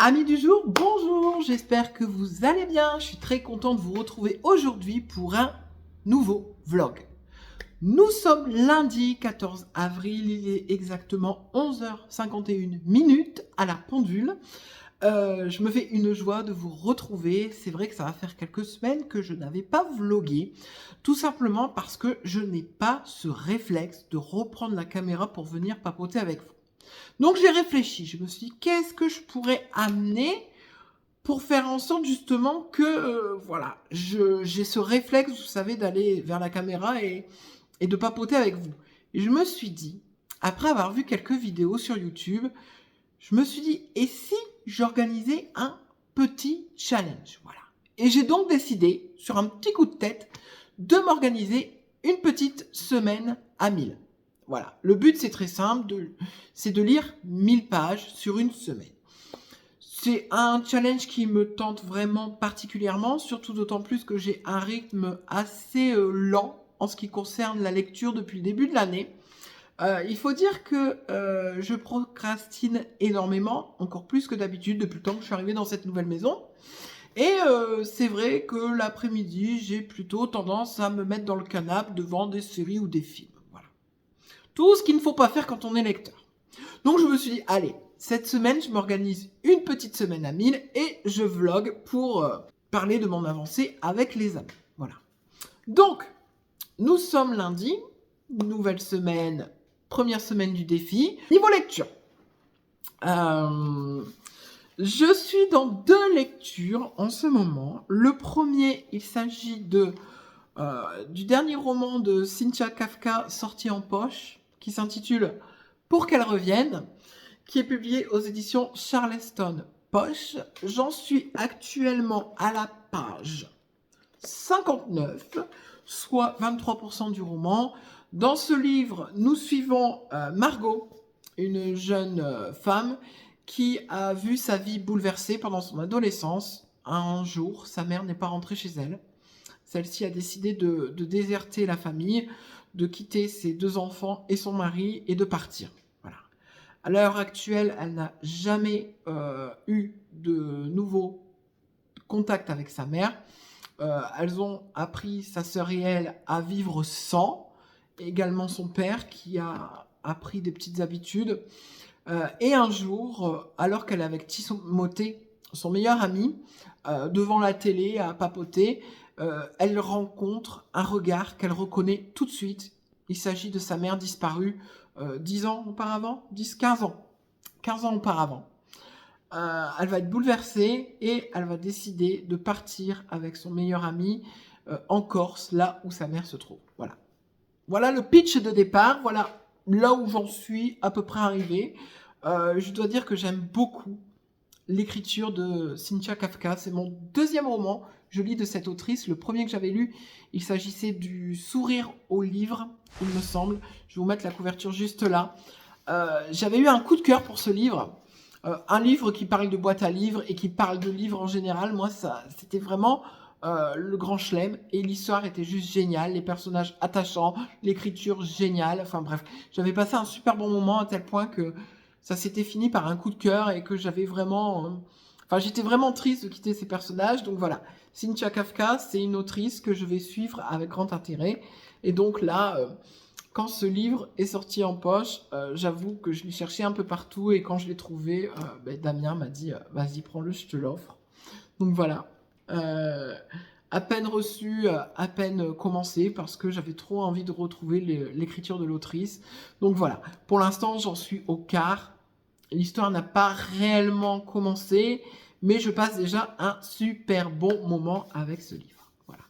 Amis du jour, bonjour, j'espère que vous allez bien. Je suis très content de vous retrouver aujourd'hui pour un nouveau vlog. Nous sommes lundi 14 avril, il est exactement 11h51 à la pendule. Je me fais une joie de vous retrouver. C'est vrai que ça va faire quelques semaines que je n'avais pas vlogué, tout simplement parce que je n'ai pas ce réflexe de reprendre la caméra pour venir papoter avec vous. Donc j'ai réfléchi, je me suis dit qu'est-ce que je pourrais amener pour faire en sorte justement que voilà, j'ai ce réflexe, vous savez, d'aller vers la caméra et de papoter avec vous. Et je me suis dit, après avoir vu quelques vidéos sur YouTube, je me suis dit, et si j'organisais un petit challenge, voilà. Et j'ai donc décidé, sur un petit coup de tête, de m'organiser une petite semaine à 1000. Voilà, le but c'est très simple, c'est de lire 1000 pages sur une semaine. C'est un challenge qui me tente vraiment particulièrement, surtout d'autant plus que j'ai un rythme assez lent en ce qui concerne la lecture depuis le début de l'année. Il faut dire que je procrastine énormément, encore plus que d'habitude depuis le temps que je suis arrivée dans cette nouvelle maison. Et c'est vrai que l'après-midi, j'ai plutôt tendance à me mettre dans le canapé devant des séries ou des films. Voilà. Tout ce qu'il ne faut pas faire quand on est lecteur. Donc je me suis dit, allez, cette semaine, je m'organise une petite semaine à 1000 et je vlog pour parler de mon avancée avec les amis. Voilà. Donc, nous sommes lundi, nouvelle semaine, première semaine du défi. Niveau lecture, je suis dans 2 lectures en ce moment. Le premier, il s'agit du dernier roman de Cynthia Kafka sorti en poche, qui s'intitule « Pour qu'elle revienne », qui est publié aux éditions Charleston Poche. J'en suis actuellement à la page 59, soit 23% du roman. Dans ce livre, nous suivons Margot, une jeune femme qui a vu sa vie bouleversée pendant son adolescence. Un jour, sa mère n'est pas rentrée chez elle. Celle-ci a décidé de déserter la famille, de quitter ses 2 enfants et son mari et de partir. Voilà. À l'heure actuelle, elle n'a jamais eu de nouveau contact avec sa mère. Elles ont appris, sa sœur et elle, à vivre sans. Également son père qui a appris des petites habitudes. Et un jour, alors qu'elle est avec Timothée, son meilleur ami, devant la télé à papoter, elle rencontre un regard qu'elle reconnaît tout de suite. Il s'agit de sa mère disparue 10 ans auparavant, 15 ans. 15 ans auparavant. Elle va être bouleversée et elle va décider de partir avec son meilleur ami en Corse, là où sa mère se trouve. Voilà. Voilà le pitch de départ, voilà là où j'en suis à peu près arrivée. Je dois dire que j'aime beaucoup l'écriture de Cynthia Kafka. C'est mon 2e roman. Je lis de cette autrice. Le premier que j'avais lu, il s'agissait du Sourire au livre, il me semble. Je vais vous mettre la couverture juste là. J'avais eu un coup de cœur pour ce livre. Un livre qui parle de boîte à livres et qui parle de livres en général. Moi, c'était vraiment le grand chelem. Et l'histoire était juste géniale. Les personnages attachants, l'écriture géniale. Enfin bref, j'avais passé un super bon moment à tel point que ça s'était fini par un coup de cœur et que j'avais vraiment... Enfin, j'étais vraiment triste de quitter ces personnages. Donc voilà, Cynthia Kafka, c'est une autrice que je vais suivre avec grand intérêt. Et donc là, quand ce livre est sorti en poche, j'avoue que je l'ai cherché un peu partout. Et quand je l'ai trouvé, Damien m'a dit « Vas-y, prends-le, je te l'offre ». Donc voilà, à peine reçu, à peine commencé, parce que j'avais trop envie de retrouver l'écriture de l'autrice. Donc voilà, pour l'instant, j'en suis au quart. L'histoire n'a pas réellement commencé, mais je passe déjà un super bon moment avec ce livre. Voilà.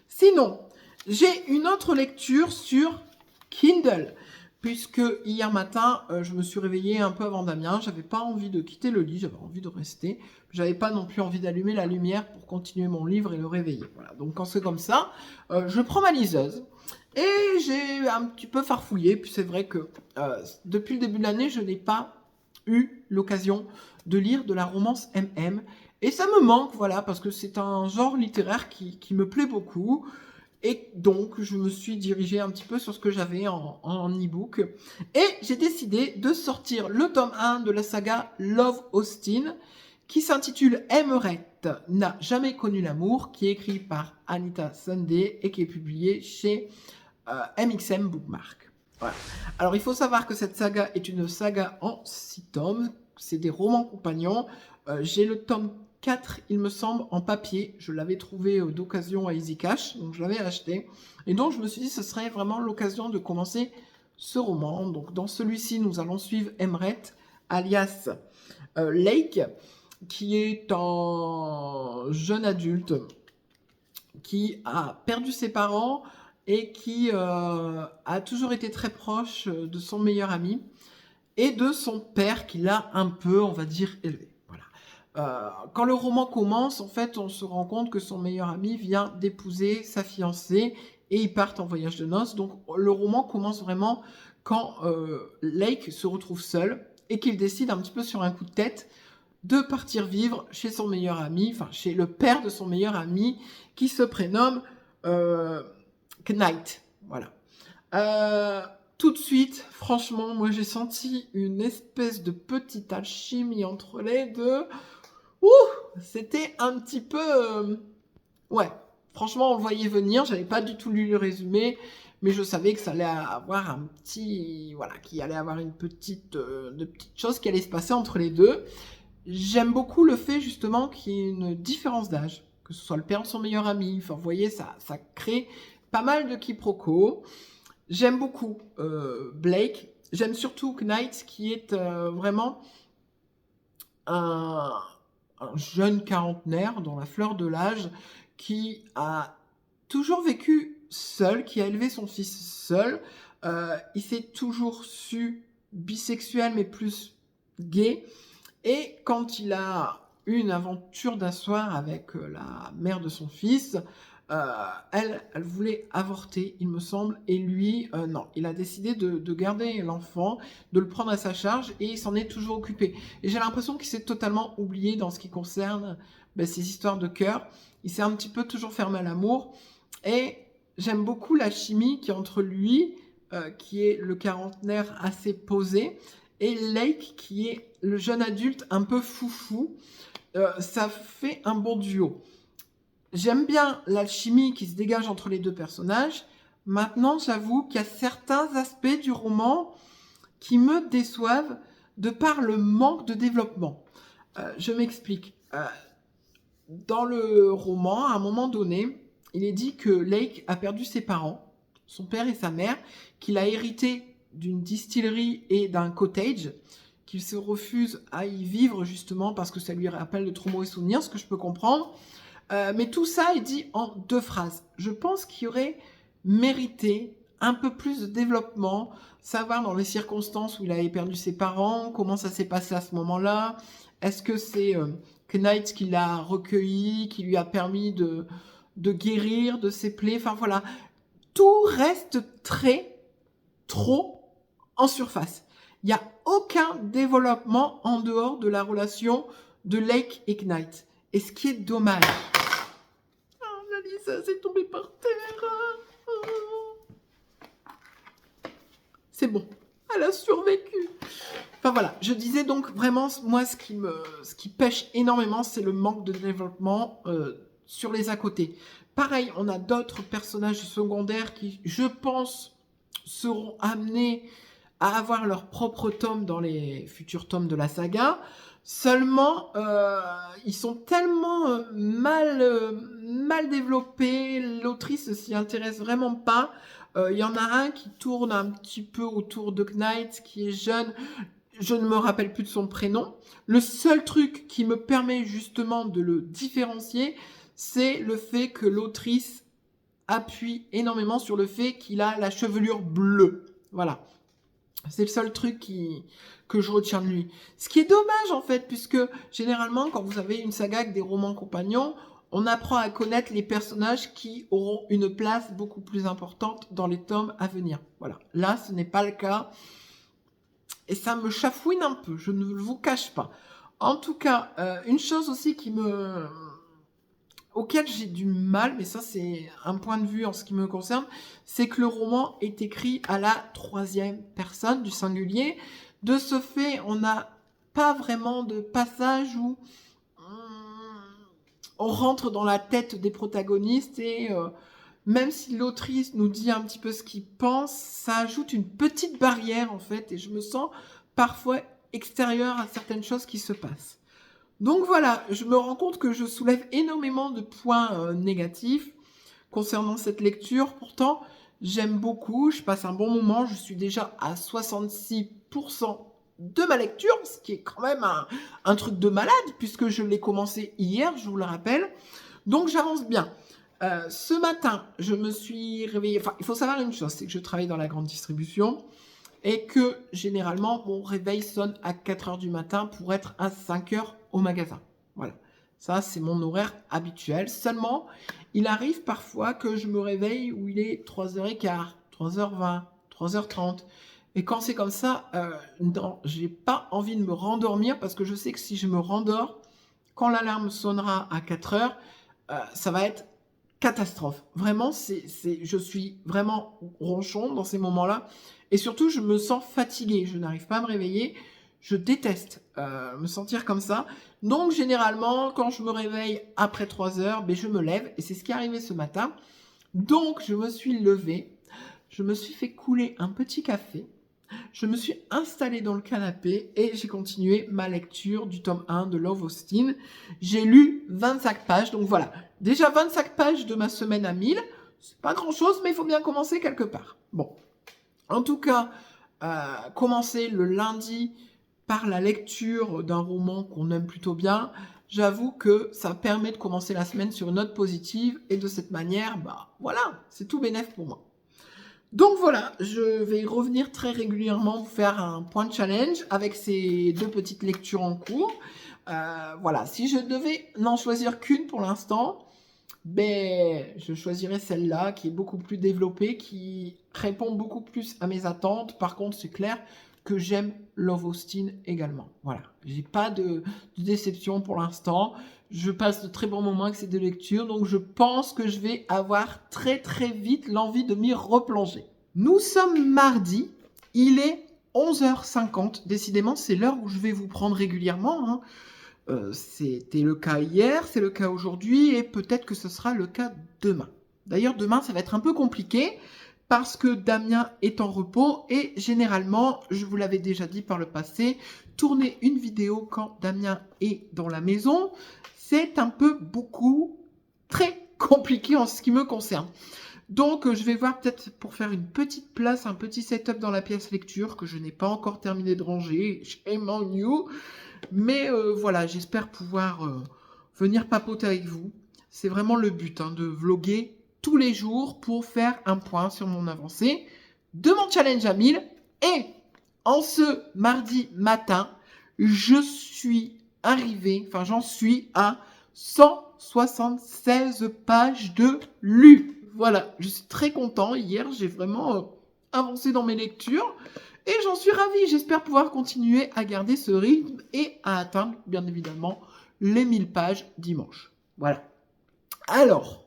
Sinon, j'ai une autre lecture sur Kindle, puisque hier matin, je me suis réveillée un peu avant Damien. J'avais pas envie de quitter le lit, j'avais envie de rester. J'avais pas non plus envie d'allumer la lumière pour continuer mon livre et le réveiller. Voilà. Donc quand c'est comme ça, je prends ma liseuse. Et j'ai un petit peu farfouillé, puis c'est vrai que depuis le début de l'année, je n'ai pas eu l'occasion de lire de la romance MM. Et ça me manque, voilà, parce que c'est un genre littéraire qui me plaît beaucoup. Et donc, je me suis dirigée un petit peu sur ce que j'avais en e-book. Et j'ai décidé de sortir le tome 1 de la saga Love Austin, qui s'intitule Emmerette n'a jamais connu l'amour, qui est écrit par Anita Sunday et qui est publié chez MXM Bookmark. Voilà. Alors, il faut savoir que cette saga est une saga en 6 tomes. C'est des romans compagnons. J'ai le tome 4, il me semble, en papier. Je l'avais trouvé d'occasion à Easy Cash, donc je l'avais acheté. Et donc, je me suis dit, ce serait vraiment l'occasion de commencer ce roman. Donc, dans celui-ci, nous allons suivre Emmerette, alias Lake, qui est un jeune adulte qui a perdu ses parents et qui a toujours été très proche de son meilleur ami et de son père qui l'a un peu, on va dire, élevé. Quand le roman commence, en fait, on se rend compte que son meilleur ami vient d'épouser sa fiancée et ils partent en voyage de noces. Donc, le roman commence vraiment quand Lake se retrouve seul et qu'il décide un petit peu sur un coup de tête de partir vivre chez son meilleur ami, enfin, chez le père de son meilleur ami qui se prénomme Knight. Voilà. Tout de suite, franchement, moi j'ai senti une espèce de petite alchimie entre les deux. C'était un petit peu... ouais, franchement, on le voyait venir. J'avais pas du tout lu le résumé, mais je savais que ça allait avoir un petit... Voilà, qu'il allait avoir une petite chose qui allait se passer entre les deux. J'aime beaucoup le fait, justement, qu'il y ait une différence d'âge, que ce soit le père de son meilleur ami. Enfin, vous voyez, ça crée pas mal de quiproquos. J'aime beaucoup Blake. J'aime surtout Knight, qui est vraiment un jeune quarantenaire dans la fleur de l'âge qui a toujours vécu seul, qui a élevé son fils seul. Il s'est toujours su bisexuel, mais plus gay. Et quand il a eu une aventure d'un soir avec la mère de son fils, elle voulait avorter, il me semble, et lui, non, il a décidé de garder l'enfant, de le prendre à sa charge, et il s'en est toujours occupé. Et j'ai l'impression qu'il s'est totalement oublié dans ce qui concerne ces histoires de cœur. Il s'est un petit peu toujours fermé à l'amour, et j'aime beaucoup la chimie qui est entre lui, qui est le quarantenaire assez posé, et Lake, qui est le jeune adulte un peu foufou. Ça fait un bon duo. J'aime bien l'alchimie qui se dégage entre les deux personnages. Maintenant, j'avoue qu'il y a certains aspects du roman qui me déçoivent de par le manque de développement. Je m'explique. Dans le roman, à un moment donné, il est dit que Lake a perdu ses parents, son père et sa mère, qu'il a hérité d'une distillerie et d'un cottage, qu'il se refuse à y vivre justement parce que ça lui rappelle de trop mauvais souvenirs, ce que je peux comprendre. Mais tout ça est dit en 2 phrases. Je pense qu'il y aurait mérité un peu plus de développement, savoir dans les circonstances où il avait perdu ses parents, comment ça s'est passé à ce moment-là. Est-ce que c'est Knight qui l'a recueilli, qui lui a permis de guérir de ses plaies? Enfin voilà, tout reste trop en surface. Il n'y a aucun développement en dehors de la relation de Lake et Knight. Et ce qui est dommage. Lisa, c'est tombé par terre. C'est bon, elle a survécu. Enfin voilà, je disais donc vraiment, moi, ce qui pêche énormément, c'est le manque de développement sur les à côté. Pareil, on a d'autres personnages secondaires qui, je pense, seront amenés à avoir leur propre tome dans les futurs tomes de la saga. Seulement, ils sont tellement mal développés, l'autrice s'y intéresse vraiment pas. Il y en a un qui tourne un petit peu autour de Knight, qui est jeune, je ne me rappelle plus de son prénom. Le seul truc qui me permet justement de le différencier, c'est le fait que l'autrice appuie énormément sur le fait qu'il a la chevelure bleue. Voilà. C'est le seul truc que je retiens de lui. Ce qui est dommage, en fait, puisque généralement, quand vous avez une saga avec des romans compagnons, on apprend à connaître les personnages qui auront une place beaucoup plus importante dans les tomes à venir. Voilà. Là, ce n'est pas le cas. Et ça me chafouine un peu, je ne vous cache pas. En tout cas, une chose aussi qui me auquel j'ai du mal, mais ça c'est un point de vue en ce qui me concerne, c'est que le roman est écrit à la troisième personne du singulier. De ce fait, on n'a pas vraiment de passage où on rentre dans la tête des protagonistes et même si l'autrice nous dit un petit peu ce qu'il pense, ça ajoute une petite barrière en fait et je me sens parfois extérieure à certaines choses qui se passent. Donc voilà, je me rends compte que je soulève énormément de points négatifs concernant cette lecture. Pourtant, j'aime beaucoup, je passe un bon moment, je suis déjà à 66% de ma lecture, ce qui est quand même un truc de malade, puisque je l'ai commencé hier, je vous le rappelle. Donc j'avance bien. Ce matin, je me suis réveillée. Enfin, il faut savoir une chose, c'est que je travaille dans la grande distribution et que généralement, mon réveil sonne à 4 heures du matin pour être à 5 heures au magasin. Voilà. Ça, c'est mon horaire habituel. Seulement, il arrive parfois que je me réveille où il est 3h15, 3h20, 3h30. Et quand c'est comme ça, non, j'ai pas envie de me rendormir parce que je sais que si je me rendors, quand l'alarme sonnera à 4 heures, ça va être catastrophe. Vraiment, je suis vraiment ronchon dans ces moments-là. Et surtout, je me sens fatiguée. Je n'arrive pas à me réveiller. Je déteste me sentir comme ça. Donc, généralement, quand je me réveille après 3 heures, ben, je me lève. Et c'est ce qui est arrivé ce matin. Donc, je me suis levée. Je me suis fait couler un petit café. Je me suis installée dans le canapé et j'ai continué ma lecture du tome 1 de Love Austin. J'ai lu 25 pages, donc voilà. Déjà 25 pages de ma semaine à 1000. C'est pas grand-chose, mais il faut bien commencer quelque part. Bon. En tout cas, commencer le lundi par la lecture d'un roman qu'on aime plutôt bien, j'avoue que ça permet de commencer la semaine sur une note positive et de cette manière, bah voilà, c'est tout bénef pour moi. Donc voilà, je vais revenir très régulièrement vous faire un point de challenge avec ces 2 petites lectures en cours. Voilà, si je devais n'en choisir qu'une pour l'instant, ben, je choisirais celle-là qui est beaucoup plus développée, qui répond beaucoup plus à mes attentes. Par contre, c'est clair que j'aime Love Austin également. Voilà, j'ai pas de déception pour l'instant. Je passe de très bons moments avec ces 2 lectures, donc je pense que je vais avoir très très vite l'envie de m'y replonger. Nous sommes mardi, il est 11h50. Décidément, c'est l'heure où je vais vous prendre régulièrement, hein. C'était le cas hier, c'est le cas aujourd'hui et peut-être que ce sera le cas demain. D'ailleurs, demain, ça va être un peu compliqué parce que Damien est en repos et généralement, je vous l'avais déjà dit par le passé, tourner une vidéo quand Damien est dans la maison, c'est un peu très compliqué en ce qui me concerne. Donc, je vais voir peut-être pour faire une petite place, un petit setup dans la pièce lecture que je n'ai pas encore terminé de ranger. Shame on you. Mais voilà, j'espère pouvoir venir papoter avec vous. C'est vraiment le but, hein, de vlogger tous les jours pour faire un point sur mon avancée de mon challenge à 1000. Et en ce mardi matin, j'en suis à 176 pages de lu. Voilà, je suis très content. Hier, j'ai vraiment avancé dans mes lectures. Et j'en suis ravie, j'espère pouvoir continuer à garder ce rythme et à atteindre, bien évidemment, les 1000 pages dimanche. Voilà. Alors,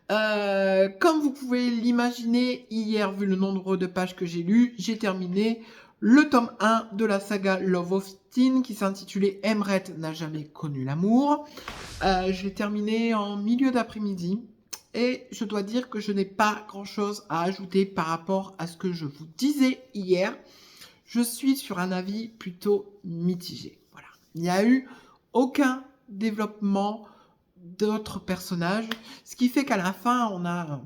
comme vous pouvez l'imaginer, hier, vu le nombre de pages que j'ai lues, j'ai terminé le tome 1 de la saga Love Austin qui s'intitulait Emmerich n'a jamais connu l'amour. Je l'ai terminé en milieu d'après-midi. Et je dois dire que je n'ai pas grand-chose à ajouter par rapport à ce que je vous disais hier. Je suis sur un avis plutôt mitigé. Voilà. Il n'y a eu aucun développement d'autres personnages, ce qui fait qu'à la fin, on a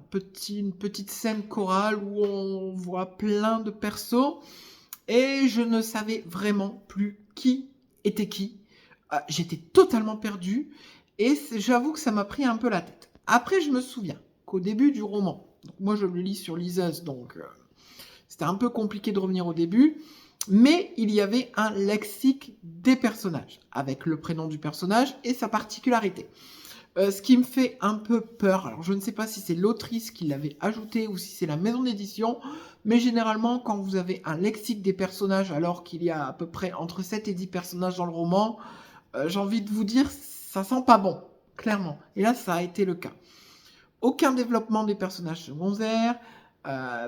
une petite scène chorale où on voit plein de persos et je ne savais vraiment plus qui était qui. J'étais totalement perdue et j'avoue que ça m'a pris un peu la tête. Après, je me souviens qu'au début du roman, donc moi je le lis sur liseuse, donc c'était un peu compliqué de revenir au début, mais il y avait un lexique des personnages, avec le prénom du personnage et sa particularité. Ce qui me fait un peu peur, alors je ne sais pas si c'est l'autrice qui l'avait ajouté ou si c'est la maison d'édition, mais généralement quand vous avez un lexique des personnages alors qu'il y a à peu près entre 7 et 10 personnages dans le roman, j'ai envie de vous dire, ça sent pas bon. clairement. Et là, ça a été le cas. Aucun développement des personnages secondaires,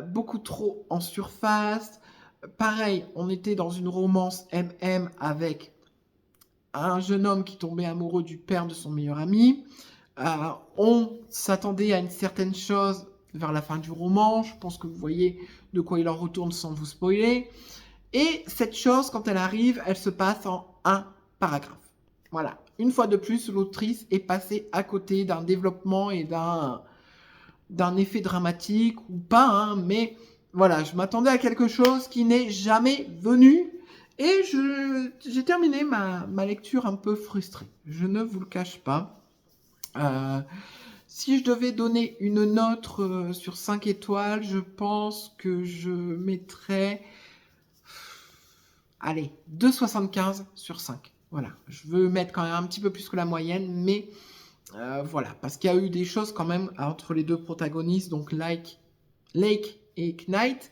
beaucoup trop en surface. Pareil, on était dans une romance MM avec un jeune homme qui tombait amoureux du père de son meilleur ami. On s'attendait à une certaine chose vers la fin du roman. Je pense que vous voyez de quoi il en retourne sans vous spoiler. Et cette chose, quand elle arrive, elle se passe en un paragraphe. Voilà. Une fois de plus, l'autrice est passée à côté d'un développement et d'un effet dramatique ou pas, hein, mais voilà, je m'attendais à quelque chose qui n'est jamais venu. Et j'ai terminé ma lecture un peu frustrée. Je ne vous le cache pas. Si je devais donner une note sur 5 étoiles, je pense que je mettrais, allez, 2,75 sur 5. Voilà, je veux mettre quand même un petit peu plus que la moyenne, mais voilà, parce qu'il y a eu des choses quand même entre les deux protagonistes, donc Lake et Knight,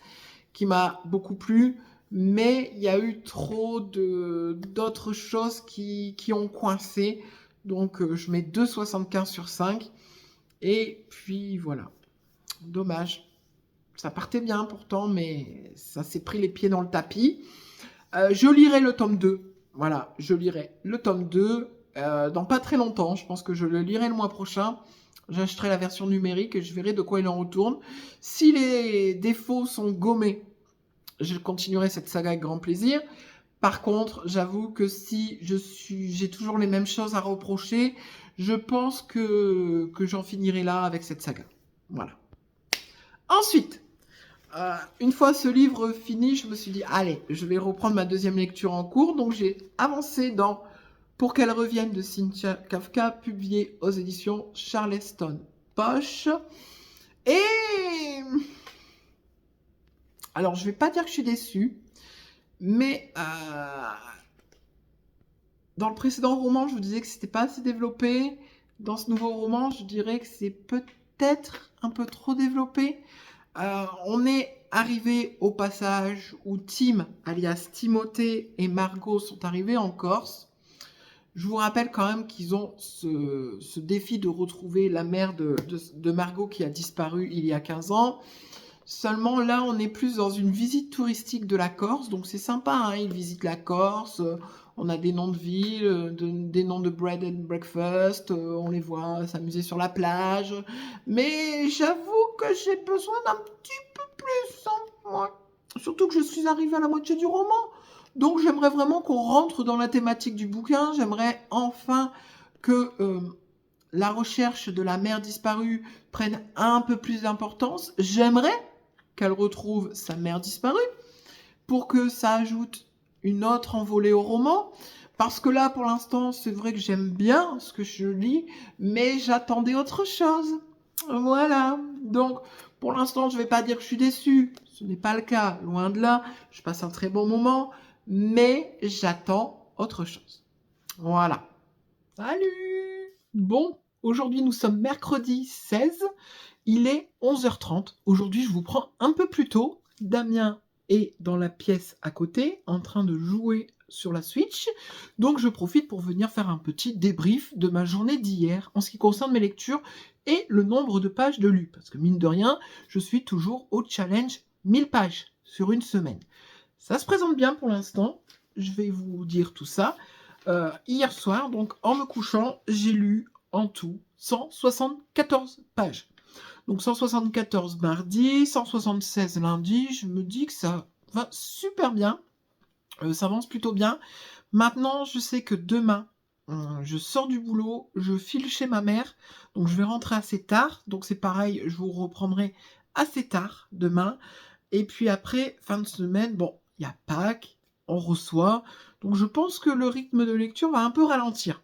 qui m'a beaucoup plu, mais il y a eu trop d'autres choses qui ont coincé, donc je mets 2,75 sur 5, et puis voilà, dommage. Ça partait bien pourtant, mais ça s'est pris les pieds dans le tapis. Je lirai le tome 2. Voilà, je lirai le tome 2 dans pas très longtemps. Je pense que je le lirai le mois prochain. J'achèterai la version numérique et je verrai de quoi il en retourne. Si les défauts sont gommés, je continuerai cette saga avec grand plaisir. Par contre, j'avoue que si j'ai toujours les mêmes choses à reprocher, je pense que j'en finirai là avec cette saga. Voilà. Ensuite, une fois ce livre fini, je me suis dit, allez, je vais reprendre ma deuxième lecture en cours. Donc j'ai avancé dans Pour qu'elle revienne de Cynthia Kafka, publié aux éditions Charleston Poche. Et alors, je vais pas dire que je suis déçue, mais dans le précédent roman, je vous disais que c'était pas assez développé. Dans ce nouveau roman, je dirais que c'est peut-être un peu trop développé. On est arrivé au passage où Tim, alias Timothée, et Margot sont arrivés en Corse. Je vous rappelle quand même qu'ils ont ce défi de retrouver la mère de Margot qui a disparu il y a 15 ans. Seulement là, on est plus dans une visite touristique de la Corse, donc c'est sympa, hein, ils visitent la Corse, on a des noms de villes, des noms de bread and breakfast, on les voit s'amuser sur la plage, mais j'avoue que j'ai besoin d'un petit peu plus, hein, moi. Surtout que je suis arrivée à la moitié du roman, donc j'aimerais vraiment qu'on rentre dans la thématique du bouquin, j'aimerais enfin que la recherche de la mère disparue prenne un peu plus d'importance, j'aimerais qu'elle retrouve sa mère disparue, pour que ça ajoute une autre envolée au roman, parce que là, pour l'instant, c'est vrai que j'aime bien ce que je lis, mais j'attendais autre chose. Voilà. Donc, pour l'instant, je ne vais pas dire que je suis déçue. Ce n'est pas le cas, loin de là. Je passe un très bon moment, mais j'attends autre chose. Voilà. Salut! Bon, aujourd'hui, nous sommes mercredi 16. Il est 11h30. Aujourd'hui, je vous prends un peu plus tôt. Damien est dans la pièce à côté, en train de jouer sur la Switch. Donc, je profite pour venir faire un petit débrief de ma journée d'hier en ce qui concerne mes lectures et le nombre de pages de lues. Parce que, mine de rien, je suis toujours au challenge 1000 pages sur une semaine. Ça se présente bien pour l'instant. Je vais vous dire tout ça. Hier soir, donc en me couchant, j'ai lu en tout 174 pages. Donc 174 mardi, 176 lundi, je me dis que ça va super bien, ça avance plutôt bien. Maintenant, je sais que demain, je sors du boulot, je file chez ma mère, donc je vais rentrer assez tard, donc c'est pareil, je vous reprendrai assez tard demain. Et puis après, fin de semaine, bon, il y a Pâques, on reçoit, donc je pense que le rythme de lecture va un peu ralentir.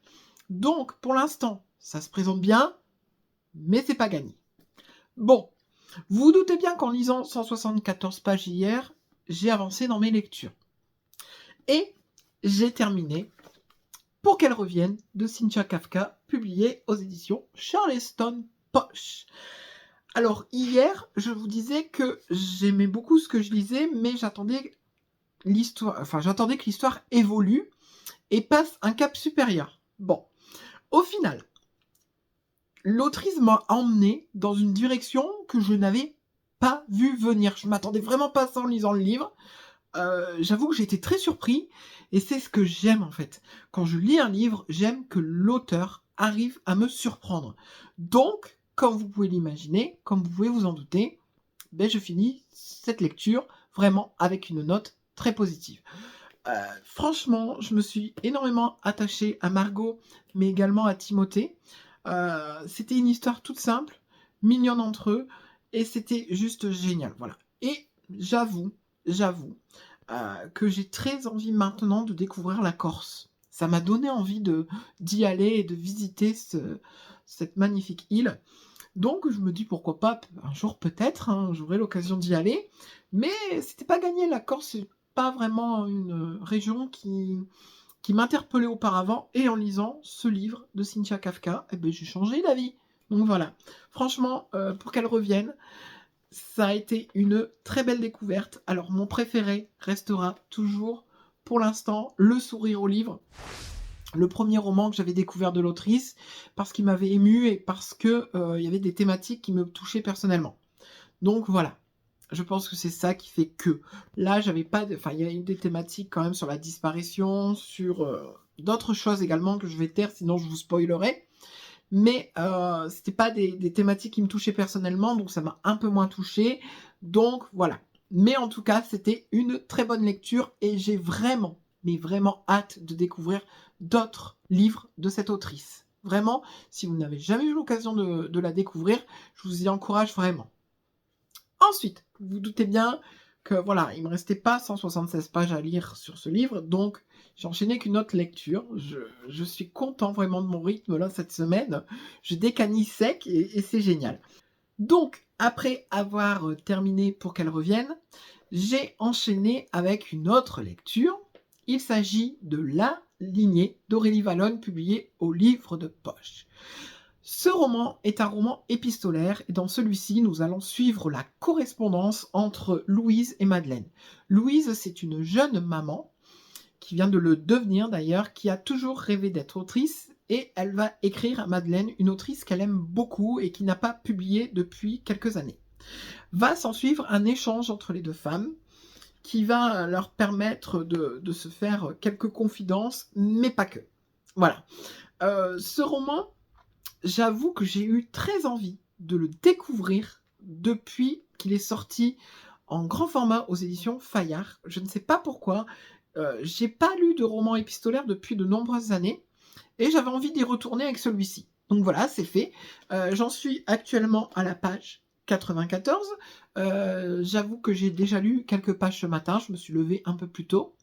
Donc, pour l'instant, ça se présente bien, mais c'est pas gagné. Bon, vous vous doutez bien qu'en lisant 174 pages hier, j'ai avancé dans mes lectures. Et j'ai terminé Pour qu'elle revienne de Cynthia Kafka, publié aux éditions Charleston Poche. Alors hier, je vous disais que j'aimais beaucoup ce que je lisais, mais j'attendais que l'histoire évolue et passe un cap supérieur. Bon, au final, l'autrice m'a emmené dans une direction que je n'avais pas vu venir. Je m'attendais vraiment pas à ça en lisant le livre. J'avoue que j'ai été très surpris et c'est ce que j'aime en fait. Quand je lis un livre, j'aime que l'auteur arrive à me surprendre. Donc, comme vous pouvez l'imaginer, comme vous pouvez vous en douter, ben je finis cette lecture vraiment avec une note très positive. Franchement, je me suis énormément attachée à Margot, mais également à Timothée. C'était une histoire toute simple, mignonne entre eux, et c'était juste génial. Voilà. Et j'avoue, que j'ai très envie maintenant de découvrir la Corse. Ça m'a donné envie d'y aller et de visiter cette magnifique île. Donc je me dis pourquoi pas, un jour peut-être, hein, j'aurai l'occasion d'y aller. Mais c'était pas gagné, la Corse, c'est pas vraiment une région qui m'interpellait auparavant. Et en lisant ce livre de Cynthia Kafka, eh ben, j'ai changé d'avis. Donc voilà, franchement, pour qu'elle revienne, ça a été une très belle découverte. Alors mon préféré restera toujours, pour l'instant, Le sourire au livre. Le premier roman que j'avais découvert de l'autrice, parce qu'il m'avait ému et parce que il y avait des thématiques qui me touchaient personnellement. Donc voilà, je pense que c'est ça qui fait que. Là, j'avais pas enfin, il y a eu des thématiques quand même sur la disparition, sur d'autres choses également que je vais taire, sinon je vous spoilerai. Mais c'était pas des thématiques qui me touchaient personnellement, donc ça m'a un peu moins touchée. Donc voilà. Mais en tout cas, c'était une très bonne lecture et j'ai vraiment, mais vraiment hâte de découvrir d'autres livres de cette autrice. Vraiment, si vous n'avez jamais eu l'occasion de la découvrir, je vous y encourage vraiment. Ensuite, vous vous doutez bien que voilà, il me restait pas 176 pages à lire sur ce livre, donc j'ai enchaîné qu'une autre lecture. Je suis content vraiment de mon rythme là cette semaine. Je décanille sec et c'est génial. Donc, après avoir terminé Pour qu'elle revienne, j'ai enchaîné avec une autre lecture. Il s'agit de La lignée d'Aurélie Valognes, publiée au Livre de Poche. Ce roman est un roman épistolaire et dans celui-ci, nous allons suivre la correspondance entre Louise et Madeleine. Louise, c'est une jeune maman qui vient de le devenir d'ailleurs, qui a toujours rêvé d'être autrice et elle va écrire à Madeleine, une autrice qu'elle aime beaucoup et qui n'a pas publié depuis quelques années. Va s'en suivre un échange entre les deux femmes qui va leur permettre de se faire quelques confidences, mais pas que. Voilà. Ce roman, j'avoue que j'ai eu très envie de le découvrir depuis qu'il est sorti en grand format aux éditions Fayard. Je ne sais pas pourquoi. J'ai pas lu de roman épistolaire depuis de nombreuses années et j'avais envie d'y retourner avec celui-ci. Donc voilà, c'est fait. J'en suis actuellement à la page 94. J'avoue que j'ai déjà lu quelques pages ce matin. Je me suis levée un peu plus tôt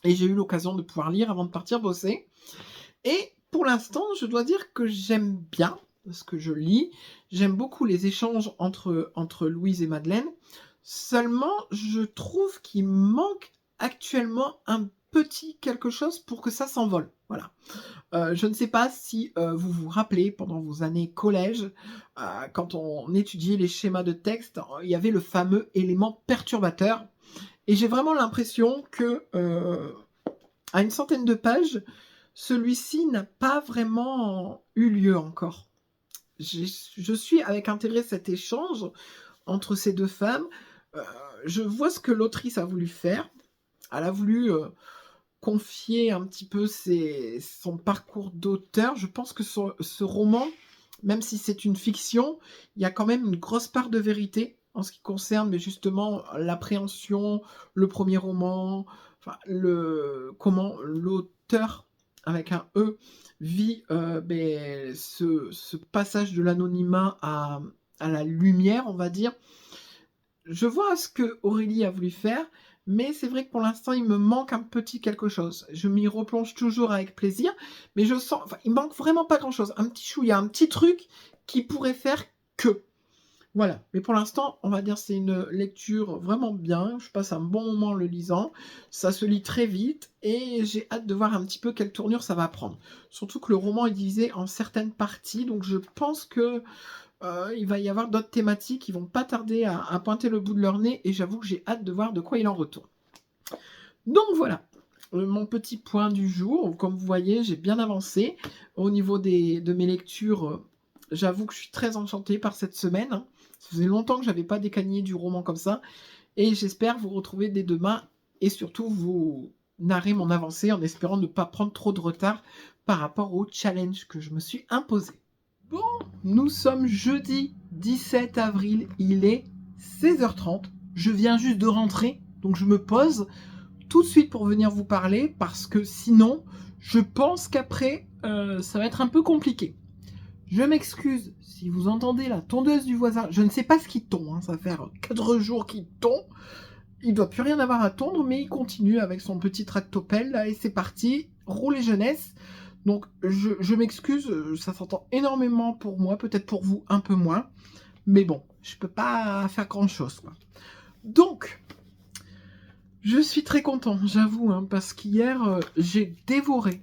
et j'ai eu l'occasion de pouvoir lire avant de partir bosser. Et pour l'instant, je dois dire que j'aime bien ce que je lis. J'aime beaucoup les échanges entre Louise et Madeleine. Seulement, je trouve qu'il manque actuellement un petit quelque chose pour que ça s'envole. Voilà. Je ne sais pas si vous vous rappelez, pendant vos années collège, quand on étudiait les schémas de texte, il y avait le fameux élément perturbateur. Et j'ai vraiment l'impression que, à une centaine de pages, celui-ci n'a pas vraiment eu lieu encore. Je suis avec intérêt cet échange entre ces deux femmes. Je vois ce que l'autrice a voulu faire. Elle a voulu confier un petit peu son parcours d'auteur. Je pense que ce roman, même si c'est une fiction, il y a quand même une grosse part de vérité en ce qui concerne mais justement l'appréhension, le premier roman, enfin, comment l'auteur avec un E vit ce passage de l'anonymat à la lumière, on va dire. Je vois ce que Aurélie a voulu faire, mais c'est vrai que pour l'instant, il me manque un petit quelque chose. Je m'y replonge toujours avec plaisir, mais je sens, enfin, il manque vraiment pas grand-chose. Un petit chouïa, un petit truc qui pourrait faire que. Voilà. Mais pour l'instant, on va dire c'est une lecture vraiment bien. Je passe un bon moment en le lisant. Ça se lit très vite et j'ai hâte de voir un petit peu quelle tournure ça va prendre. Surtout que le roman est divisé en certaines parties, donc je pense que il va y avoir d'autres thématiques qui vont pas tarder à pointer le bout de leur nez et j'avoue que j'ai hâte de voir de quoi il en retourne. Donc voilà, mon petit point du jour. Comme vous voyez, j'ai bien avancé au niveau de mes lectures J'avoue que je suis très enchantée par cette semaine. Hein. Ça faisait longtemps que j'avais pas décagné du roman comme ça. Et j'espère vous retrouver dès demain et surtout vous narrer mon avancée en espérant ne pas prendre trop de retard par rapport au challenge que je me suis imposé. Bon, nous sommes jeudi 17 avril, il est 16h30. Je viens juste de rentrer, donc je me pose tout de suite pour venir vous parler parce que sinon, je pense qu'après, ça va être un peu compliqué. Je m'excuse si vous entendez la tondeuse du voisin. Je ne sais pas ce qui tombe, hein. Ça va faire 4 jours qu'il tombe. Il doit plus rien avoir à tondre, mais il continue avec son petit tractopelle là et c'est parti. Rouler jeunesse. Donc je m'excuse, ça s'entend énormément pour moi, peut-être pour vous un peu moins. Mais bon, je peux pas faire grand-chose, quoi. Donc, je suis très content, j'avoue, hein, parce qu'hier, j'ai dévoré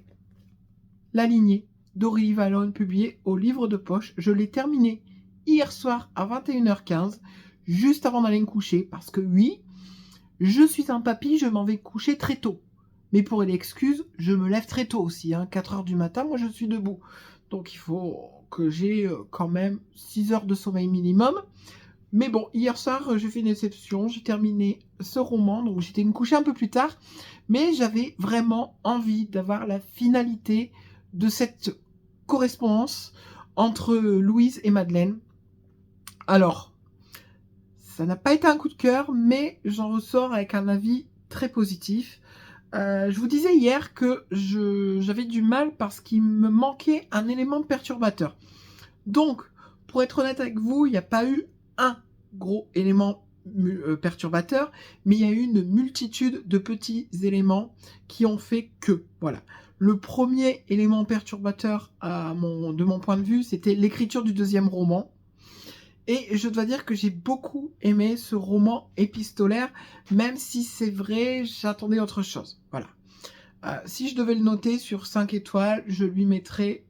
La lignée d'Aurélie Valognes publiée au livre de poche. Je l'ai terminé hier soir à 21h15, juste avant d'aller me coucher, parce que oui, je suis un papy, je m'en vais coucher très tôt. Mais pour une excuse, je me lève très tôt aussi, hein, 4h du matin, moi je suis debout. Donc il faut que j'ai quand même 6 heures de sommeil minimum. Mais bon, hier soir, j'ai fait une exception, j'ai terminé ce roman, donc j'étais me coucher un peu plus tard, mais j'avais vraiment envie d'avoir la finalité de cette correspondance entre Louise et Madeleine. Alors, ça n'a pas été un coup de cœur, mais j'en ressors avec un avis très positif. Je vous disais hier que j'avais du mal parce qu'il me manquait un élément perturbateur. Donc, pour être honnête avec vous, il n'y a pas eu un gros élément perturbateur, mais il y a eu une multitude de petits éléments qui ont fait que, voilà. Le premier élément perturbateur de mon point de vue, c'était l'écriture du deuxième roman. Et je dois dire que j'ai beaucoup aimé ce roman épistolaire, même si c'est vrai, j'attendais autre chose. Voilà. Si je devais le noter sur 5 étoiles, je lui mettrais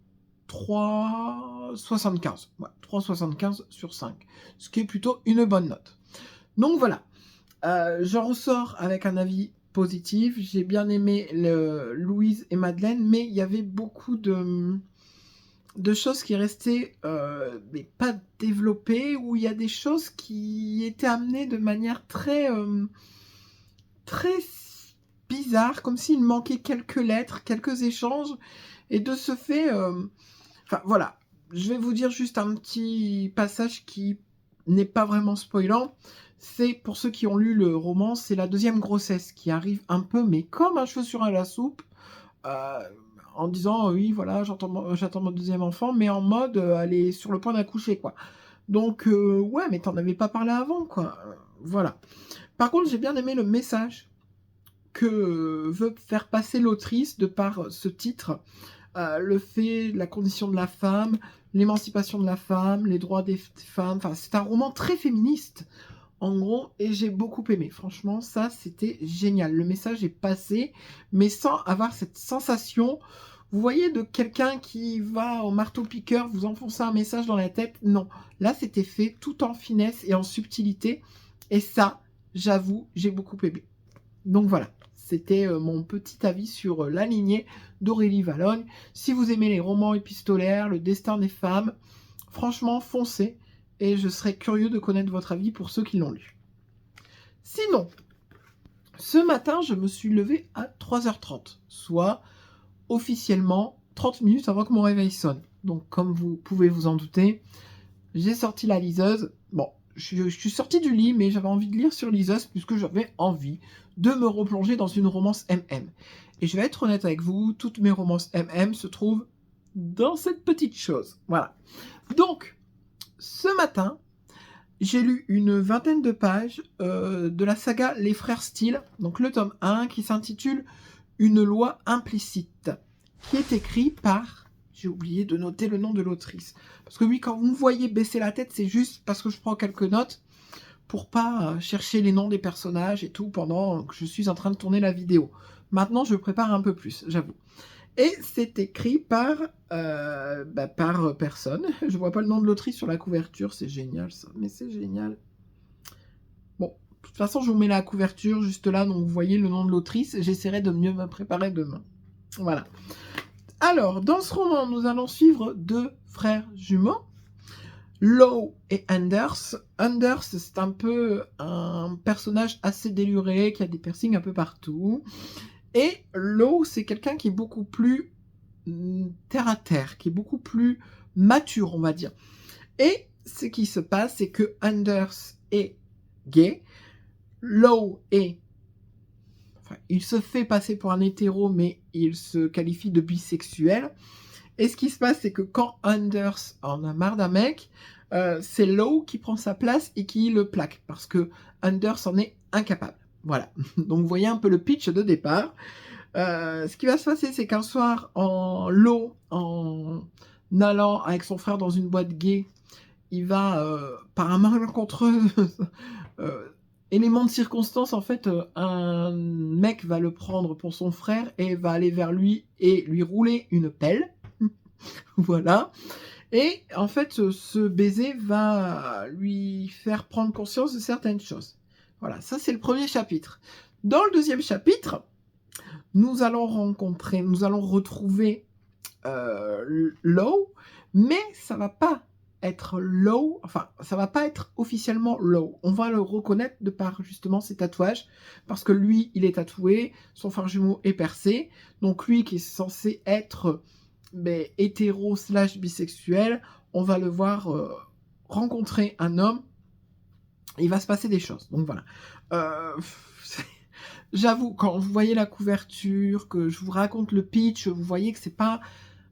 3,75. Ouais, 3,75 sur 5. Ce qui est plutôt une bonne note. Donc voilà. J'en ressors avec un avis positif. J'ai bien aimé Louise et Madeleine, mais il y avait beaucoup de choses qui restaient mais pas développées, où il y a des choses qui étaient amenées de manière très bizarre, comme s'il manquait quelques lettres, quelques échanges, et de ce fait, enfin voilà, je vais vous dire juste un petit passage qui n'est pas vraiment spoilant. C'est, pour ceux qui ont lu le roman, c'est la deuxième grossesse qui arrive un peu, mais comme un cheveu sur la soupe, en disant oui, voilà, j'attends mon deuxième enfant, mais en mode elle est sur le point d'accoucher, quoi. Donc ouais, mais t'en avais pas parlé avant, quoi. Voilà. Par contre, j'ai bien aimé le message que veut faire passer l'autrice de par ce titre. Le fait, la condition de la femme, l'émancipation de la femme, les droits des femmes. Enfin, c'est un roman très féministe, en gros, et j'ai beaucoup aimé. Franchement, ça, c'était génial. Le message est passé, mais sans avoir cette sensation, vous voyez, de quelqu'un qui va au marteau-piqueur vous enfoncer un message dans la tête. Non, là, c'était fait tout en finesse et en subtilité, et ça, j'avoue, j'ai beaucoup aimé. Donc voilà. C'était mon petit avis sur La lignée d'Aurélie Valognes. Si vous aimez les romans épistolaires, le destin des femmes, franchement, foncez. Et je serais curieux de connaître votre avis pour ceux qui l'ont lu. Sinon, ce matin, je me suis levée à 3h30, soit officiellement 30 minutes avant que mon réveil sonne. Donc, comme vous pouvez vous en douter, j'ai sorti la liseuse. Bon, je suis sortie du lit, mais j'avais envie de lire sur liseuse puisque j'avais envie de me replonger dans une romance MM. Et je vais être honnête avec vous, toutes mes romances MM se trouvent dans cette petite chose. Voilà. Donc, ce matin, j'ai lu une vingtaine de pages de la saga Les Frères Steele, donc le tome 1, qui s'intitule Une loi implicite, qui est écrit par... J'ai oublié de noter le nom de l'autrice. Parce que oui, quand vous me voyez baisser la tête, c'est juste parce que je prends quelques notes pour pas chercher les noms des personnages et tout pendant que je suis en train de tourner la vidéo. Maintenant, je prépare un peu plus, j'avoue. Et c'est écrit par personne. Je vois pas le nom de l'autrice sur la couverture, c'est génial ça, mais c'est génial. Bon, de toute façon, je vous mets la couverture juste là, donc vous voyez le nom de l'autrice. J'essaierai de mieux me préparer demain. Voilà. Alors, dans ce roman, nous allons suivre deux frères jumeaux Law et Anders. Anders, c'est un peu un personnage assez déluré, qui a des piercings un peu partout. Et Law, c'est quelqu'un qui est beaucoup plus terre à terre, qui est beaucoup plus mature, on va dire. Et ce qui se passe, c'est que Anders est gay, Law est... Enfin, il se fait passer pour un hétéro, mais il se qualifie de bisexuel. Et ce qui se passe, c'est que quand Anders en a marre d'un mec, c'est Law qui prend sa place et qui le plaque, parce que Anders en est incapable. Voilà. Donc vous voyez un peu le pitch de départ. Ce qui va se passer, c'est qu'un soir, Law, en allant avec son frère dans une boîte gay, il va, par un malencontreux élément de circonstance, en fait, un mec va le prendre pour son frère et va aller vers lui et lui rouler une pelle. Voilà. Et en fait, ce baiser va lui faire prendre conscience de certaines choses. Voilà, ça c'est le premier chapitre. Dans le deuxième chapitre, nous allons retrouver Law, mais ça va pas être Law, enfin, ça va pas être officiellement Law. On va le reconnaître de par justement ses tatouages, parce que lui, il est tatoué, son frère jumeau est percé, donc lui qui est censé être hétéro / bisexuel, on va le voir rencontrer un homme, il va se passer des choses. Donc voilà. J'avoue, quand vous voyez la couverture, que je vous raconte le pitch, vous voyez que c'est pas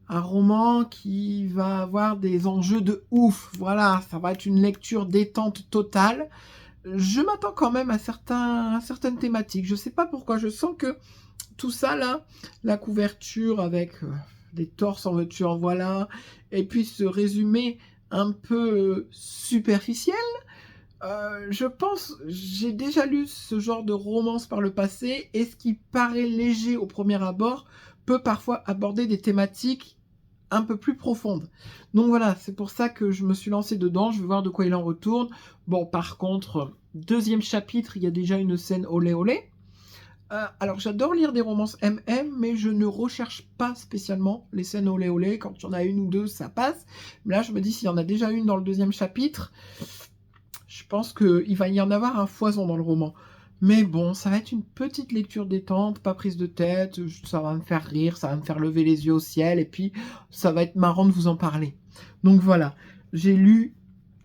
un roman qui va avoir des enjeux de ouf. Voilà, ça va être une lecture détente totale. Je m'attends quand même à certaines thématiques. Je sais pas pourquoi, je sens que tout ça là, la couverture avec des torses en veux-tu en voilà, et puis ce résumé un peu superficiel, je pense, j'ai déjà lu ce genre de romance par le passé, et ce qui paraît léger au premier abord peut parfois aborder des thématiques un peu plus profondes. Donc voilà, c'est pour ça que je me suis lancée dedans, je vais voir de quoi il en retourne. Bon, par contre, deuxième chapitre, il y a déjà une scène olé olé. Alors j'adore lire des romances MM, mais je ne recherche pas spécialement les scènes olé olé. Quand il y en a une ou deux, ça passe. Mais là, je me dis, s'il y en a déjà une dans le deuxième chapitre, je pense qu'il va y en avoir un foison dans le roman. Mais bon, ça va être une petite lecture détente, pas prise de tête, ça va me faire rire, ça va me faire lever les yeux au ciel, et puis ça va être marrant de vous en parler. Donc voilà, j'ai lu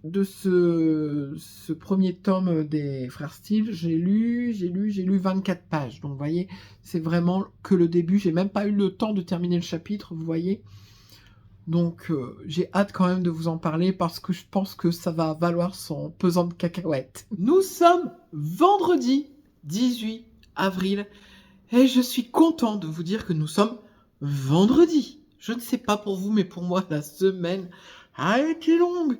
de ce premier tome des Frères Steele, j'ai lu 24 pages. Donc vous voyez, c'est vraiment que le début, j'ai même pas eu le temps de terminer le chapitre, vous voyez. Donc j'ai hâte quand même de vous en parler parce que je pense que ça va valoir son pesant de cacahuètes. Nous sommes vendredi 18 avril et je suis content de vous dire que nous sommes vendredi. Je ne sais pas pour vous, mais pour moi, la semaine a été longue.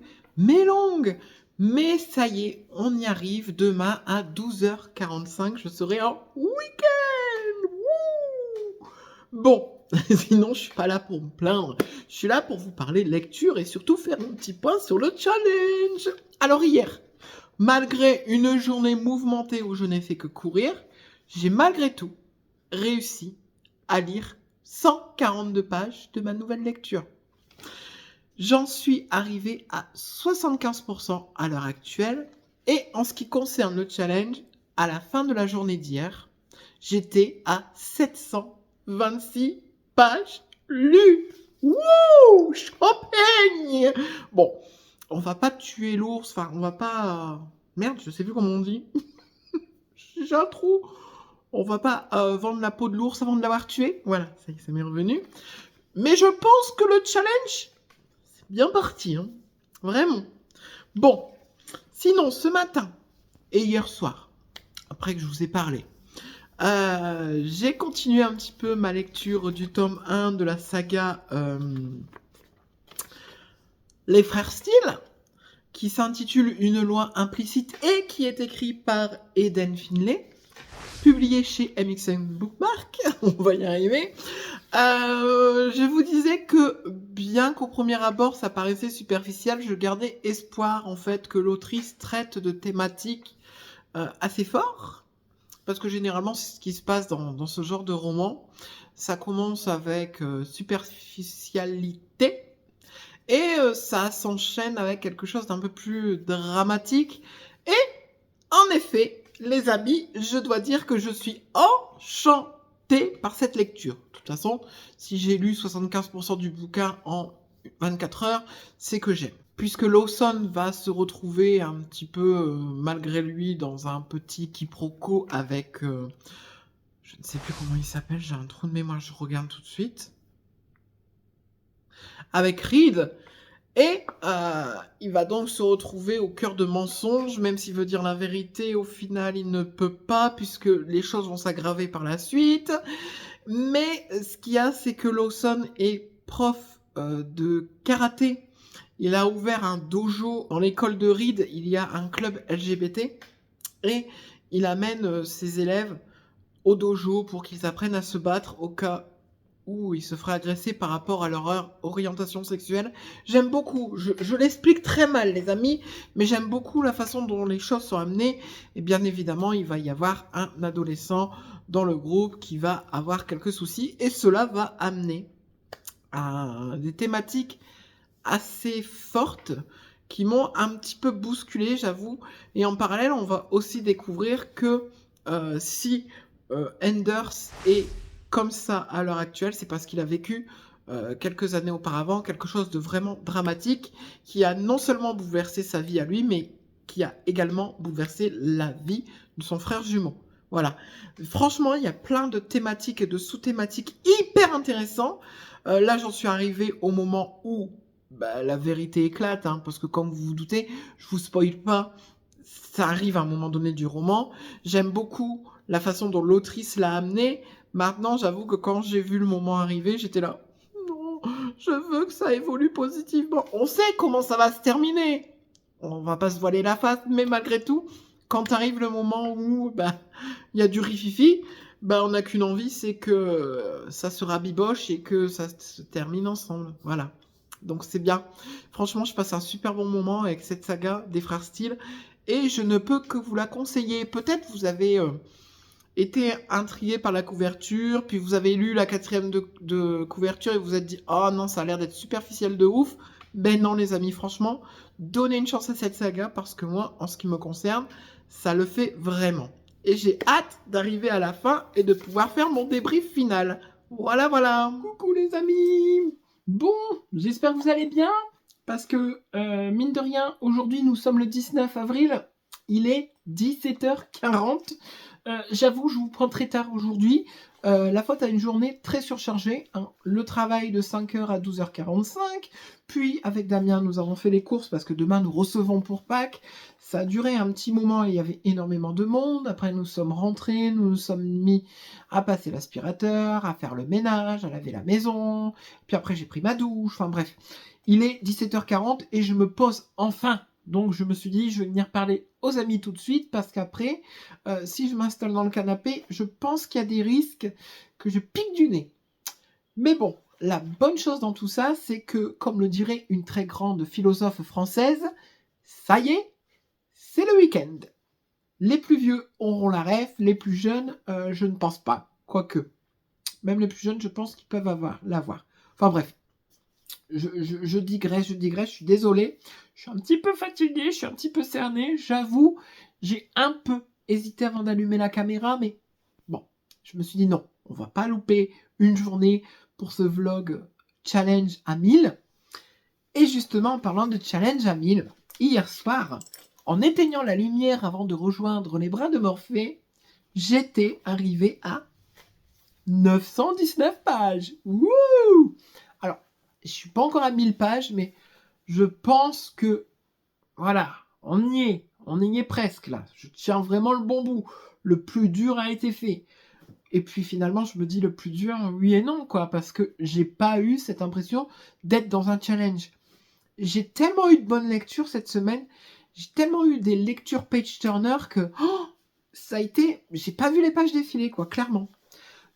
Mais ça y est, on y arrive. Demain à 12h45, je serai en week-end. Wouh! Bon, sinon je suis pas là pour me plaindre. Je suis là pour vous parler lecture et surtout faire un petit point sur le challenge. Alors hier, malgré une journée mouvementée où je n'ai fait que courir, j'ai malgré tout réussi à lire 142 pages de ma nouvelle lecture. J'en suis arrivée à 75% à l'heure actuelle. Et en ce qui concerne le challenge, à la fin de la journée d'hier, j'étais à 726 pages lues. Wouh! Champagne! Bon, on va pas tuer l'ours, enfin, on va pas... Merde, je sais plus comment on dit. J'ai un trou. On va pas vendre la peau de l'ours avant de l'avoir tué. Voilà, ça m'est revenu. Mais je pense que le challenge... bien parti, hein. Vraiment. Bon, sinon, ce matin et hier soir, après que je vous ai parlé, j'ai continué un petit peu ma lecture du tome 1 de la saga Les Frères Steele, qui s'intitule Une loi implicite et qui est écrit par Eden Finlay, publié chez MXN Bookmark. On va y arriver. Je vous disais que bien qu'au premier abord ça paraissait superficiel, je gardais espoir en fait que l'autrice traite de thématiques assez fortes, parce que généralement c'est ce qui se passe dans ce genre de roman. Ça commence avec superficialité Et ça s'enchaîne avec quelque chose d'un peu plus dramatique. Et en effet, les amis, je dois dire que je suis enchantée par cette lecture. De toute façon, si j'ai lu 75% du bouquin en 24 heures, c'est que j'aime. Puisque Lawson va se retrouver un petit peu, malgré lui, dans un petit quiproquo avec... je ne sais plus comment il s'appelle, j'ai un trou de mémoire, je regarde tout de suite. Avec Reed. Et il va donc se retrouver au cœur de mensonges, même s'il veut dire la vérité, au final il ne peut pas, puisque les choses vont s'aggraver par la suite. Mais ce qu'il y a, c'est que Lawson est prof de karaté. Il a ouvert un dojo dans l'école de Reed, il y a un club LGBT, et il amène ses élèves au dojo pour qu'ils apprennent à se battre au cas où ils se feraient agresser par rapport à leur orientation sexuelle. J'aime beaucoup, je l'explique très mal les amis, mais j'aime beaucoup la façon dont les choses sont amenées. Et bien évidemment, il va y avoir un adolescent dans le groupe qui va avoir quelques soucis, et cela va amener à des thématiques assez fortes qui m'ont un petit peu bousculé, j'avoue. Et en parallèle, on va aussi découvrir que si Anders est comme ça à l'heure actuelle, c'est parce qu'il a vécu quelques années auparavant quelque chose de vraiment dramatique qui a non seulement bouleversé sa vie à lui, mais qui a également bouleversé la vie de son frère jumeau. Voilà. Franchement, il y a plein de thématiques et de sous-thématiques hyper intéressants. Là, j'en suis arrivée au moment où la vérité éclate, hein, parce que comme vous vous doutez, je vous spoil pas, ça arrive à un moment donné du roman. J'aime beaucoup la façon dont l'autrice l'a amené. Maintenant, j'avoue que quand j'ai vu le moment arriver, j'étais là, non, je veux que ça évolue positivement. On sait comment ça va se terminer. On va pas se voiler la face, mais malgré tout, quand arrive le moment où il y a du rififi, on n'a qu'une envie, c'est que ça se rabiboche et que ça se termine ensemble. Voilà. Donc c'est bien. Franchement, je passe un super bon moment avec cette saga des frères Steele et je ne peux que vous la conseiller. Peut-être vous avez été intrigué par la couverture, puis vous avez lu la 4e de couverture et vous vous êtes dit « Oh non, ça a l'air d'être superficiel de ouf ». Ben non les amis, franchement, donnez une chance à cette saga parce que moi, en ce qui me concerne, ça le fait vraiment. Et j'ai hâte d'arriver à la fin et de pouvoir faire mon débrief final. Voilà, voilà. Coucou les amis. Bon, j'espère que vous allez bien, parce que, mine de rien, aujourd'hui, nous sommes le 19 avril, il est 17h40. J'avoue, je vous prends très tard aujourd'hui. La faute à une journée très surchargée. Hein. Le travail de 5h à 12h45. Puis, avec Damien, nous avons fait les courses parce que demain, nous recevons pour Pâques. Ça a duré un petit moment et il y avait énormément de monde. Après, nous sommes rentrés, nous nous sommes mis à passer l'aspirateur, à faire le ménage, à laver la maison. Puis après, j'ai pris ma douche. Enfin bref, il est 17h40 et je me pose enfin. Donc je me suis dit, je vais venir parler aux amis tout de suite parce qu'après, si je m'installe dans le canapé, je pense qu'il y a des risques que je pique du nez. Mais bon, la bonne chose dans tout ça, c'est que, comme le dirait une très grande philosophe française, ça y est, c'est le week-end. Les plus vieux auront la ref, les plus jeunes, je ne pense pas. Quoique, même les plus jeunes, je pense qu'ils peuvent l'avoir. Enfin bref. Je digresse, je suis désolée. Je suis un petit peu fatiguée, je suis un petit peu cernée, j'avoue. J'ai un peu hésité avant d'allumer la caméra, mais bon, je me suis dit non, on va pas louper une journée pour ce vlog challenge à 1000. Et justement, en parlant de challenge à 1000, hier soir, en éteignant la lumière avant de rejoindre les bras de Morphée, j'étais arrivée à 919 pages. Wouh! Alors, je suis pas encore à 1000 pages, mais je pense que, voilà, on y est presque là. Je tiens vraiment le bon bout. Le plus dur a été fait. Et puis finalement, je me dis le plus dur, oui et non, quoi, parce que j'ai pas eu cette impression d'être dans un challenge. J'ai tellement eu de bonnes lectures cette semaine, j'ai tellement eu des lectures page-turner que, ça a été, j'ai pas vu les pages défiler, quoi, clairement.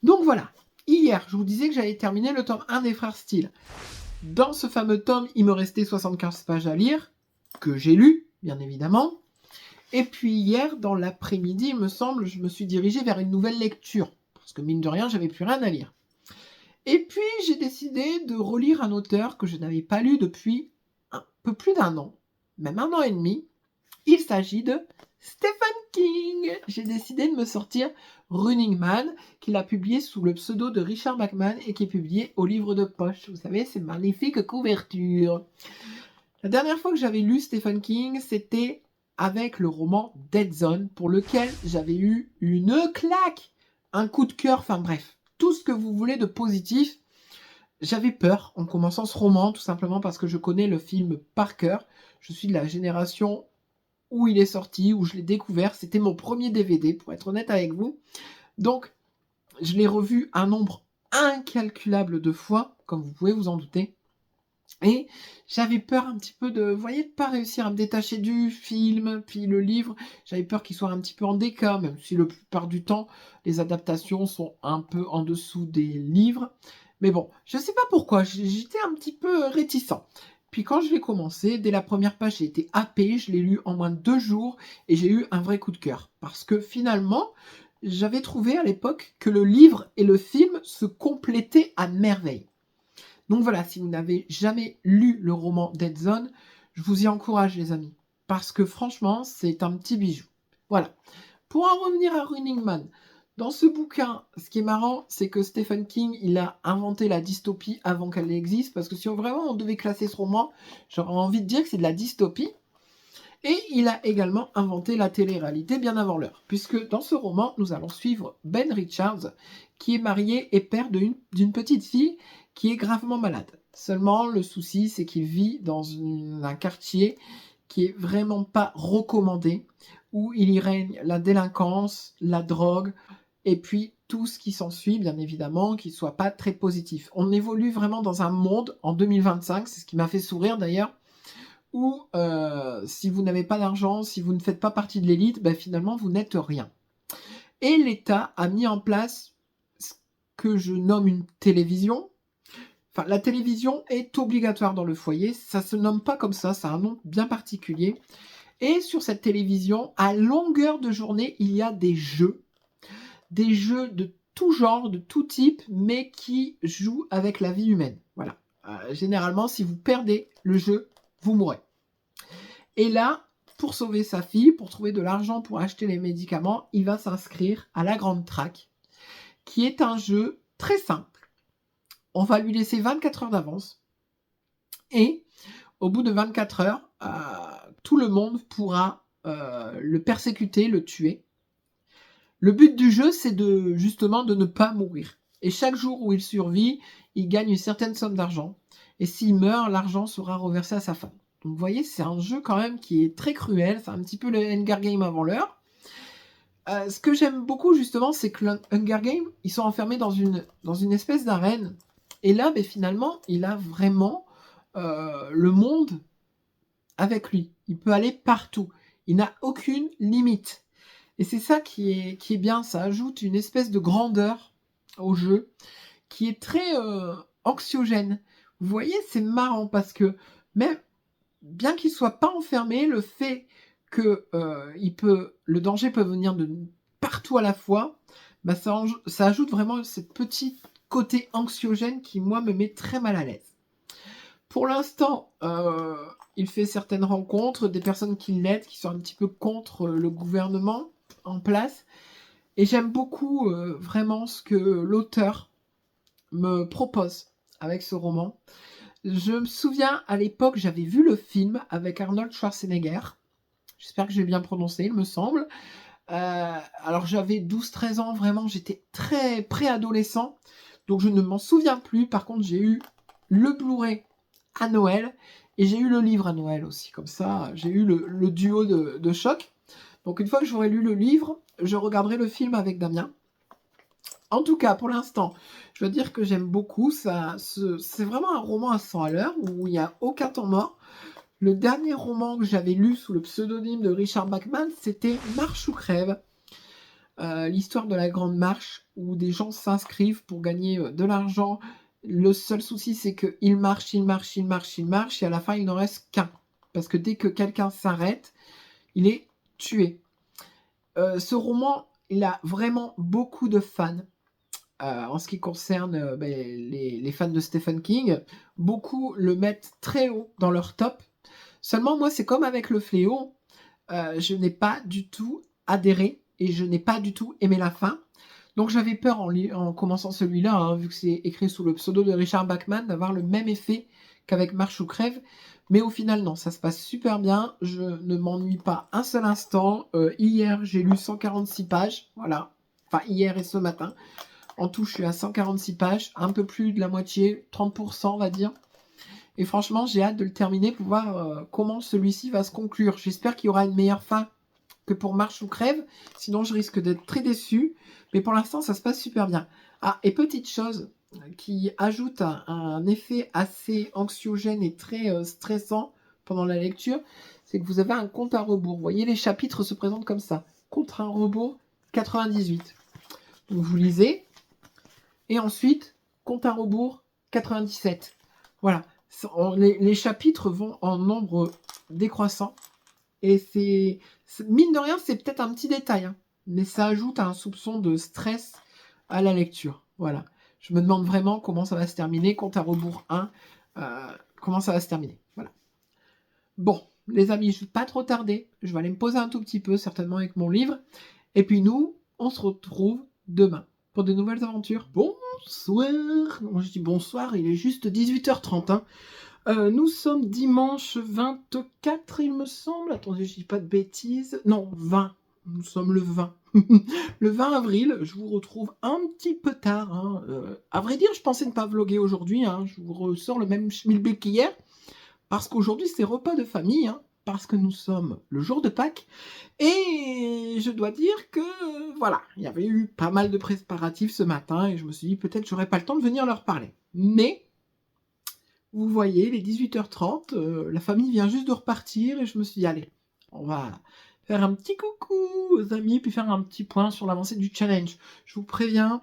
Donc voilà, hier, je vous disais que j'allais terminer le tome 1 des Frères Steele. Dans ce fameux tome, il me restait 75 pages à lire, que j'ai lu, bien évidemment. Et puis hier, dans l'après-midi, il me semble, je me suis dirigée vers une nouvelle lecture. Parce que mine de rien, j'avais plus rien à lire. Et puis, j'ai décidé de relire un auteur que je n'avais pas lu depuis un peu plus d'1 an, même 1 an et demi. Il s'agit de Stephen King. J'ai décidé de me sortir Running Man, qu'il a publié sous le pseudo de Richard Bachman et qui est publié au livre de poche. Vous savez, ces magnifiques couvertures. La dernière fois que j'avais lu Stephen King, c'était avec le roman Dead Zone, pour lequel j'avais eu une claque, un coup de cœur, enfin bref, tout ce que vous voulez de positif. J'avais peur en commençant ce roman, tout simplement parce que je connais le film par cœur. Je suis de la génération où il est sorti, où je l'ai découvert. C'était mon premier DVD, pour être honnête avec vous. Donc, je l'ai revu un nombre incalculable de fois, comme vous pouvez vous en douter. Et j'avais peur un petit peu de, vous voyez, de pas réussir à me détacher du film, puis le livre. J'avais peur qu'il soit un petit peu en déclin, même si la plupart du temps, les adaptations sont un peu en dessous des livres. Mais bon, je sais pas pourquoi, j'étais un petit peu réticent. Puis quand je l'ai commencé, dès la première page, j'ai été happée, je l'ai lu en moins de 2 jours et j'ai eu un vrai coup de cœur. Parce que finalement, j'avais trouvé à l'époque que le livre et le film se complétaient à merveille. Donc voilà, si vous n'avez jamais lu le roman Dead Zone, je vous y encourage les amis. Parce que franchement, c'est un petit bijou. Voilà. Pour en revenir à Running Man, dans ce bouquin, ce qui est marrant, c'est que Stephen King, il a inventé la dystopie avant qu'elle n'existe. Parce que si vraiment on devait classer ce roman, j'aurais envie de dire que c'est de la dystopie. Et il a également inventé la télé-réalité bien avant l'heure. Puisque dans ce roman, nous allons suivre Ben Richards, qui est marié et père d'une petite fille qui est gravement malade. Seulement, le souci, c'est qu'il vit dans un quartier qui est vraiment pas recommandé, où il y règne la délinquance, la drogue, et puis tout ce qui s'ensuit, bien évidemment, qui soit pas très positif. On évolue vraiment dans un monde, en 2025, c'est ce qui m'a fait sourire d'ailleurs, où si vous n'avez pas d'argent, si vous ne faites pas partie de l'élite, ben, finalement, vous n'êtes rien. Et l'État a mis en place ce que je nomme une télévision. Enfin, la télévision est obligatoire dans le foyer. Ça se nomme pas comme ça a un nom bien particulier. Et sur cette télévision, à longueur de journée, il y a des jeux de tout genre, de tout type, mais qui jouent avec la vie humaine. Voilà. Généralement, si vous perdez le jeu, vous mourrez. Et là, pour sauver sa fille, pour trouver de l'argent pour acheter les médicaments, il va s'inscrire à la Grande Track, qui est un jeu très simple. On va lui laisser 24 heures d'avance. Et au bout de 24 heures, tout le monde pourra le persécuter, le tuer. Le but du jeu, c'est justement de ne pas mourir. Et chaque jour où il survit, il gagne une certaine somme d'argent. Et s'il meurt, l'argent sera reversé à sa femme. Donc vous voyez, c'est un jeu quand même qui est très cruel. C'est un petit peu le Hunger Games avant l'heure. Ce que j'aime beaucoup justement, c'est que le Hunger Games, ils sont enfermés dans une espèce d'arène. Et là, finalement, il a vraiment le monde avec lui. Il peut aller partout. Il n'a aucune limite. Et c'est ça qui est bien. Ça ajoute une espèce de grandeur au jeu qui est très anxiogène. Vous voyez, c'est marrant parce que même bien qu'il soit pas enfermé, le fait que le danger peut venir de partout à la fois, ça ajoute vraiment ce petit côté anxiogène qui, moi, me met très mal à l'aise. Pour l'instant, il fait certaines rencontres, des personnes qui l'aident, qui sont un petit peu contre le gouvernement en place. Et j'aime beaucoup vraiment ce que l'auteur me propose avec ce roman. Je me souviens, à l'époque, j'avais vu le film avec Arnold Schwarzenegger. J'espère que j'ai bien prononcé, il me semble. Alors, j'avais 12-13 ans, vraiment, j'étais très préadolescent. Donc, je ne m'en souviens plus. Par contre, j'ai eu le Blu-ray à Noël et j'ai eu le livre à Noël aussi. Comme ça, j'ai eu le duo de choc. Donc, une fois que j'aurai lu le livre, je regarderai le film avec Damien. En tout cas, pour l'instant, je veux dire que j'aime beaucoup. C'est vraiment un roman à 100 à l'heure où il n'y a aucun temps mort. Le dernier roman que j'avais lu sous le pseudonyme de Richard Bachman, c'était Marche ou crève. L'histoire de la grande marche où des gens s'inscrivent pour gagner de l'argent. Le seul souci, c'est qu'ils marchent, et à la fin, il n'en reste qu'un. Parce que dès que quelqu'un s'arrête, il est tué. Ce roman, il a vraiment beaucoup de fans. en ce qui concerne les fans de Stephen King. Beaucoup le mettent très haut dans leur top. Seulement, moi, c'est comme avec Le Fléau. Je n'ai pas du tout adhéré et je n'ai pas du tout aimé la fin. Donc j'avais peur en commençant celui-là, hein, vu que c'est écrit sous le pseudo de Richard Bachman, d'avoir le même effet qu'avec Marche ou Crève. Mais au final, non, ça se passe super bien. Je ne m'ennuie pas un seul instant. Hier, j'ai lu 146 pages. Voilà. Enfin, hier et ce matin. En tout, je suis à 146 pages. Un peu plus de la moitié, 30%, on va dire. Et franchement, j'ai hâte de le terminer pour voir comment celui-ci va se conclure. J'espère qu'il y aura une meilleure fin que pour Marche ou Crève. Sinon, je risque d'être très déçu. Mais pour l'instant, ça se passe super bien. Ah, et petite chose qui ajoute un effet assez anxiogène et très stressant pendant la lecture, c'est que vous avez un compte à rebours. Vous voyez, les chapitres se présentent comme ça. Compte à rebours 98. Donc vous lisez. Et ensuite, compte à rebours 97. Voilà. Les chapitres vont en nombre décroissant. Et mine de rien, c'est peut-être un petit détail, hein, mais ça ajoute un soupçon de stress à la lecture. Voilà. Je me demande vraiment comment ça va se terminer. Compte à rebours 1, comment ça va se terminer. Voilà. Bon, les amis, je ne vais pas trop tarder. Je vais aller me poser un tout petit peu, certainement avec mon livre. Et puis nous, on se retrouve demain pour de nouvelles aventures. Bonsoir. Moi, je dis bonsoir, il est juste 18h30. Hein. Nous sommes dimanche 24, il me semble. Attendez, je dis pas de bêtises. Non, 20. Nous sommes le 20. Le 20 avril, je vous retrouve un petit peu tard. Hein. À vrai dire, je pensais ne pas vlogger aujourd'hui. Hein. Je vous ressors le même schmilblick qu'hier. Parce qu'aujourd'hui, c'est repas de famille. Hein. Parce que nous sommes le jour de Pâques. Et je dois dire que, voilà, il y avait eu pas mal de préparatifs ce matin. Et je me suis dit, peut-être j'aurais pas le temps de venir leur parler. Mais vous voyez, les 18h30, la famille vient juste de repartir et je me suis dit, allez, on va faire un petit coucou aux amis, puis faire un petit point sur l'avancée du challenge. Je vous préviens,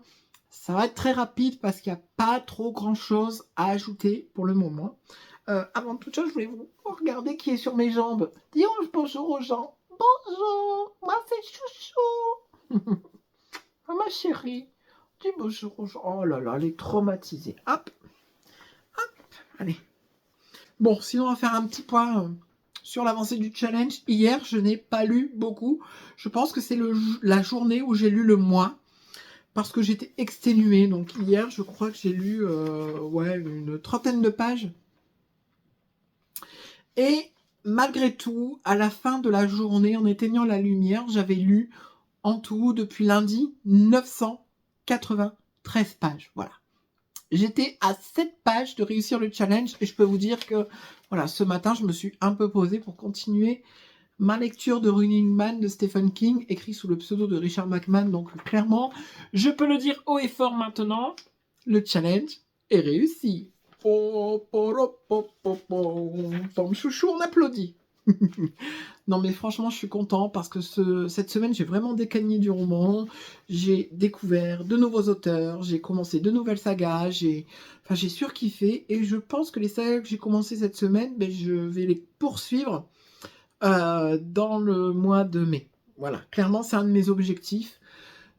ça va être très rapide parce qu'il n'y a pas trop grand-chose à ajouter pour le moment. Avant toute chose, je voulais vous regarder qui est sur mes jambes. Dis bonjour aux gens. Bonjour, moi c'est Chouchou. Oh, ma chérie, dis bonjour aux gens. Oh là là, elle est traumatisée. Hop. Allez. Bon, sinon, on va faire un petit point sur l'avancée du challenge. Hier, je n'ai pas lu beaucoup. Je pense que c'est la journée où j'ai lu le moins. Parce que j'étais exténuée. Donc hier, je crois que j'ai lu une 30aine de pages. Et malgré tout, à la fin de la journée, en éteignant la lumière, j'avais lu en tout, depuis lundi, 993 pages. Voilà. J'étais à 7 pages de réussir le challenge et je peux vous dire que voilà, ce matin, je me suis un peu posée pour continuer ma lecture de Running Man de Stephen King, écrit sous le pseudo de Richard Bachman. Donc clairement, je peux le dire haut et fort maintenant, le challenge est réussi. Tom Chouchou, on applaudit. Non mais franchement je suis content parce que cette semaine j'ai vraiment décagné du roman, j'ai découvert de nouveaux auteurs, j'ai commencé de nouvelles sagas, j'ai surkiffé et je pense que les sagas que j'ai commencé cette semaine, je vais les poursuivre dans le mois de mai. Voilà, clairement c'est un de mes objectifs.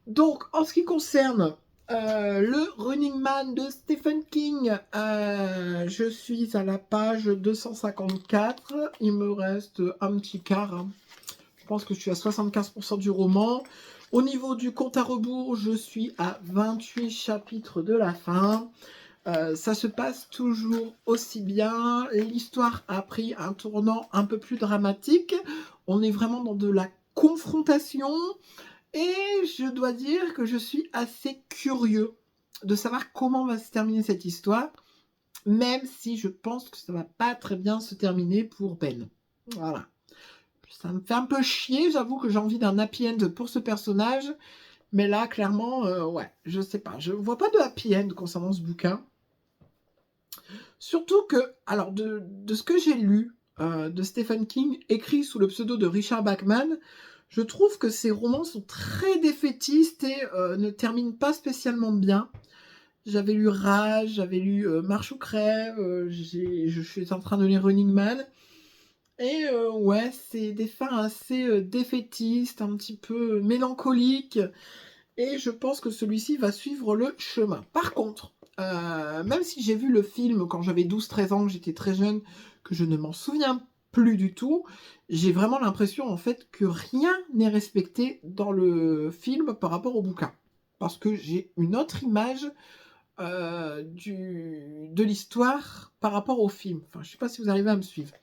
Donc en ce qui concerne le Running Man de Stephen King, je suis à la page 254. Il me reste un petit quart. Hein. Je pense que je suis à 75% du roman. Au niveau du compte à rebours, je suis à 28 chapitres de la fin. Ça se passe toujours aussi bien. L'histoire a pris un tournant un peu plus dramatique. On est vraiment dans de la confrontation. Et je dois dire que je suis assez curieux de savoir comment va se terminer cette histoire, même si je pense que ça va pas très bien se terminer pour Ben. Voilà. Ça me fait un peu chier, j'avoue que j'ai envie d'un happy end pour ce personnage, mais là, clairement, je sais pas. Je vois pas de happy end concernant ce bouquin. Surtout que, alors, de ce que j'ai lu de Stephen King, écrit sous le pseudo de Richard Bachman, je trouve que ces romans sont très défaitistes et ne terminent pas spécialement bien. J'avais lu Rage, j'avais lu Marche ou Crève, je suis en train de lire Running Man. Et c'est des fins assez défaitistes, un petit peu mélancoliques. Et je pense que celui-ci va suivre le chemin. Par contre, même si j'ai vu le film quand j'avais 12-13 ans, que j'étais très jeune, que je ne m'en souviens plus du tout, j'ai vraiment l'impression en fait que rien n'est respecté dans le film par rapport au bouquin. Parce que j'ai une autre image de l'histoire par rapport au film. Enfin, je ne sais pas si vous arrivez à me suivre.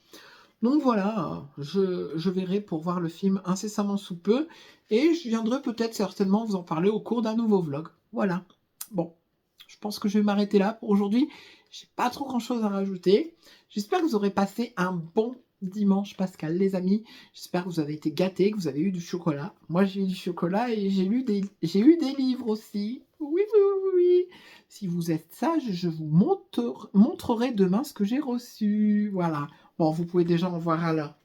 Donc voilà, je verrai pour voir le film incessamment sous peu, et je viendrai peut-être certainement vous en parler au cours d'un nouveau vlog. Voilà. Bon, je pense que je vais m'arrêter là pour aujourd'hui. J'ai pas trop grand chose à rajouter. J'espère que vous aurez passé un bon dimanche Pascal, les amis. J'espère que vous avez été gâtés, que vous avez eu du chocolat. Moi, j'ai eu du chocolat et j'ai eu des livres aussi. Oui, oui, oui, oui. Si vous êtes sage, je vous montrerai demain ce que j'ai reçu. Voilà. Bon, vous pouvez déjà en voir là.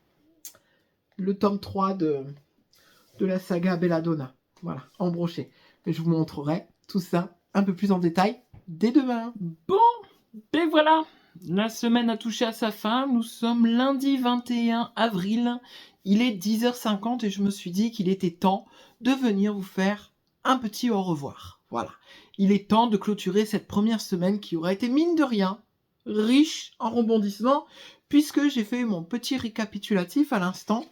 Le tome 3 de la saga Belladonna. Voilà, en brochet. Mais je vous montrerai tout ça un peu plus en détail dès demain. Bon, ben voilà, la semaine a touché à sa fin. Nous sommes lundi 21 avril. Il est 10h50 et je me suis dit qu'il était temps de venir vous faire un petit au revoir. Voilà, il est temps de clôturer cette première semaine qui aura été, mine de rien, riche en rebondissements, puisque j'ai fait mon petit récapitulatif à l'instant.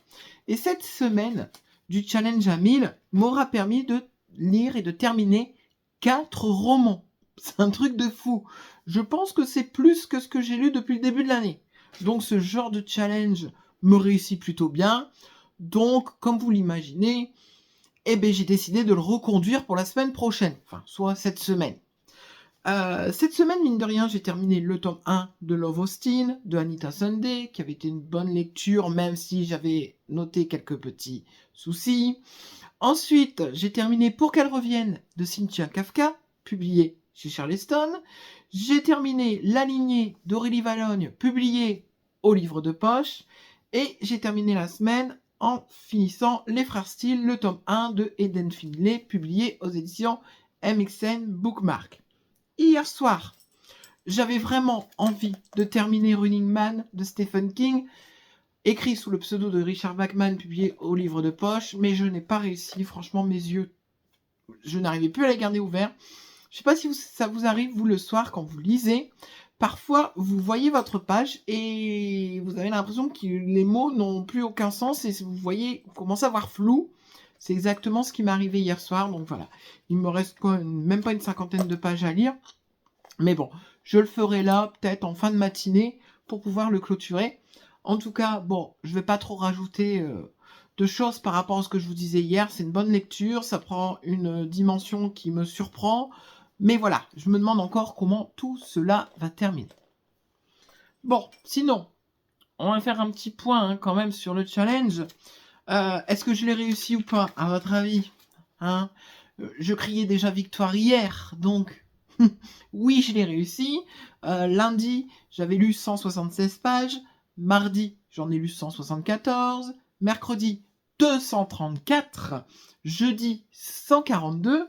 Et cette semaine du challenge à 1000 m'aura permis de lire et de terminer 4 romans. C'est un truc de fou. Je pense que c'est plus que ce que j'ai lu depuis le début de l'année. Donc ce genre de challenge me réussit plutôt bien. Donc, comme vous l'imaginez, eh ben, j'ai décidé de le reconduire pour la semaine prochaine. Enfin, soit cette semaine. Cette semaine, mine de rien, j'ai terminé le tome 1 de Love Austin, de Anita Sunday, qui avait été une bonne lecture, même si j'avais noté quelques petits soucis. Ensuite, j'ai terminé Pour qu'elle revienne, de Cynthia Kafka, publié chez Charleston. J'ai terminé La lignée d'Aurélie Vallogne, publié au livre de poche. Et j'ai terminé la semaine en finissant Les Frères Steele, le tome 1 de Eden Finlay, publié aux éditions MXN Bookmark. Hier soir, j'avais vraiment envie de terminer Running Man de Stephen King, écrit sous le pseudo de Richard Bachman, publié au livre de poche, mais je n'ai pas réussi. Franchement, mes yeux, je n'arrivais plus à les garder ouverts. Je ne sais pas si ça vous arrive, vous, le soir, quand vous lisez. Parfois, vous voyez votre page et vous avez l'impression que les mots n'ont plus aucun sens et vous voyez, vous commencez à voir flou. C'est exactement ce qui m'est arrivé hier soir. Donc voilà, il me reste même pas une cinquantaine de pages à lire. Mais bon, je le ferai là, peut-être en fin de matinée, pour pouvoir le clôturer. En tout cas, bon, je vais pas trop rajouter de choses par rapport à ce que je vous disais hier. C'est une bonne lecture, ça prend une dimension qui me surprend. Mais voilà, je me demande encore comment tout cela va terminer. Bon, sinon, on va faire un petit point quand même sur le challenge. Est-ce que je l'ai réussi ou pas, à votre avis, hein? Je criais déjà victoire hier, donc oui, je l'ai réussi. Lundi, j'avais lu 176 pages. Mardi, j'en ai lu 174. Mercredi, 234. Jeudi, 142.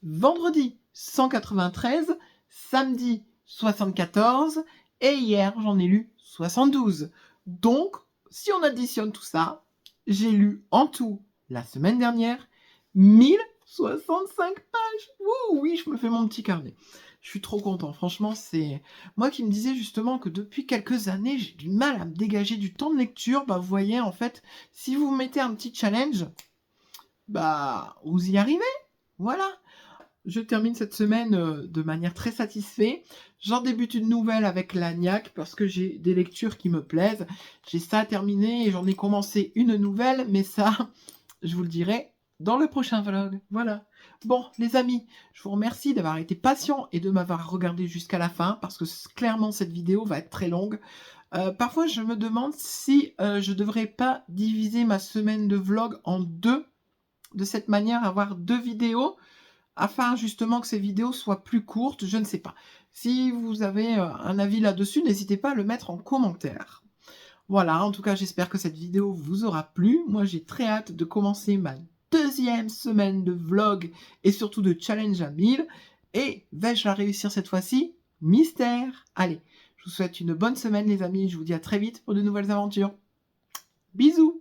Vendredi, 193. Samedi, 74. Et hier, j'en ai lu 72. Donc, si on additionne tout ça, j'ai lu en tout, la semaine dernière, 1065 pages. Ouh, oui, je me fais mon petit carnet. Je suis trop content. Franchement, c'est moi qui me disais justement que depuis quelques années, j'ai du mal à me dégager du temps de lecture. Bah, vous voyez, en fait, si vous mettez un petit challenge, bah, vous y arrivez. Voilà. Je termine cette semaine de manière très satisfaite. J'en débute une nouvelle avec l'Agnac parce que j'ai des lectures qui me plaisent. J'ai ça à terminer et j'en ai commencé une nouvelle, mais ça, je vous le dirai dans le prochain vlog. Voilà. Bon, les amis, je vous remercie d'avoir été patient et de m'avoir regardé jusqu'à la fin parce que clairement, cette vidéo va être très longue. Parfois, je me demande si je ne devrais pas diviser ma semaine de vlog en deux. De cette manière, avoir 2 vidéos afin justement que ces vidéos soient plus courtes, je ne sais pas. Si vous avez un avis là-dessus, n'hésitez pas à le mettre en commentaire. Voilà, en tout cas, j'espère que cette vidéo vous aura plu. Moi, j'ai très hâte de commencer ma 2e semaine de vlog et surtout de challenge à 1000. Et vais-je la réussir cette fois-ci? Mystère! Allez, je vous souhaite une bonne semaine les amis, je vous dis à très vite pour de nouvelles aventures. Bisous!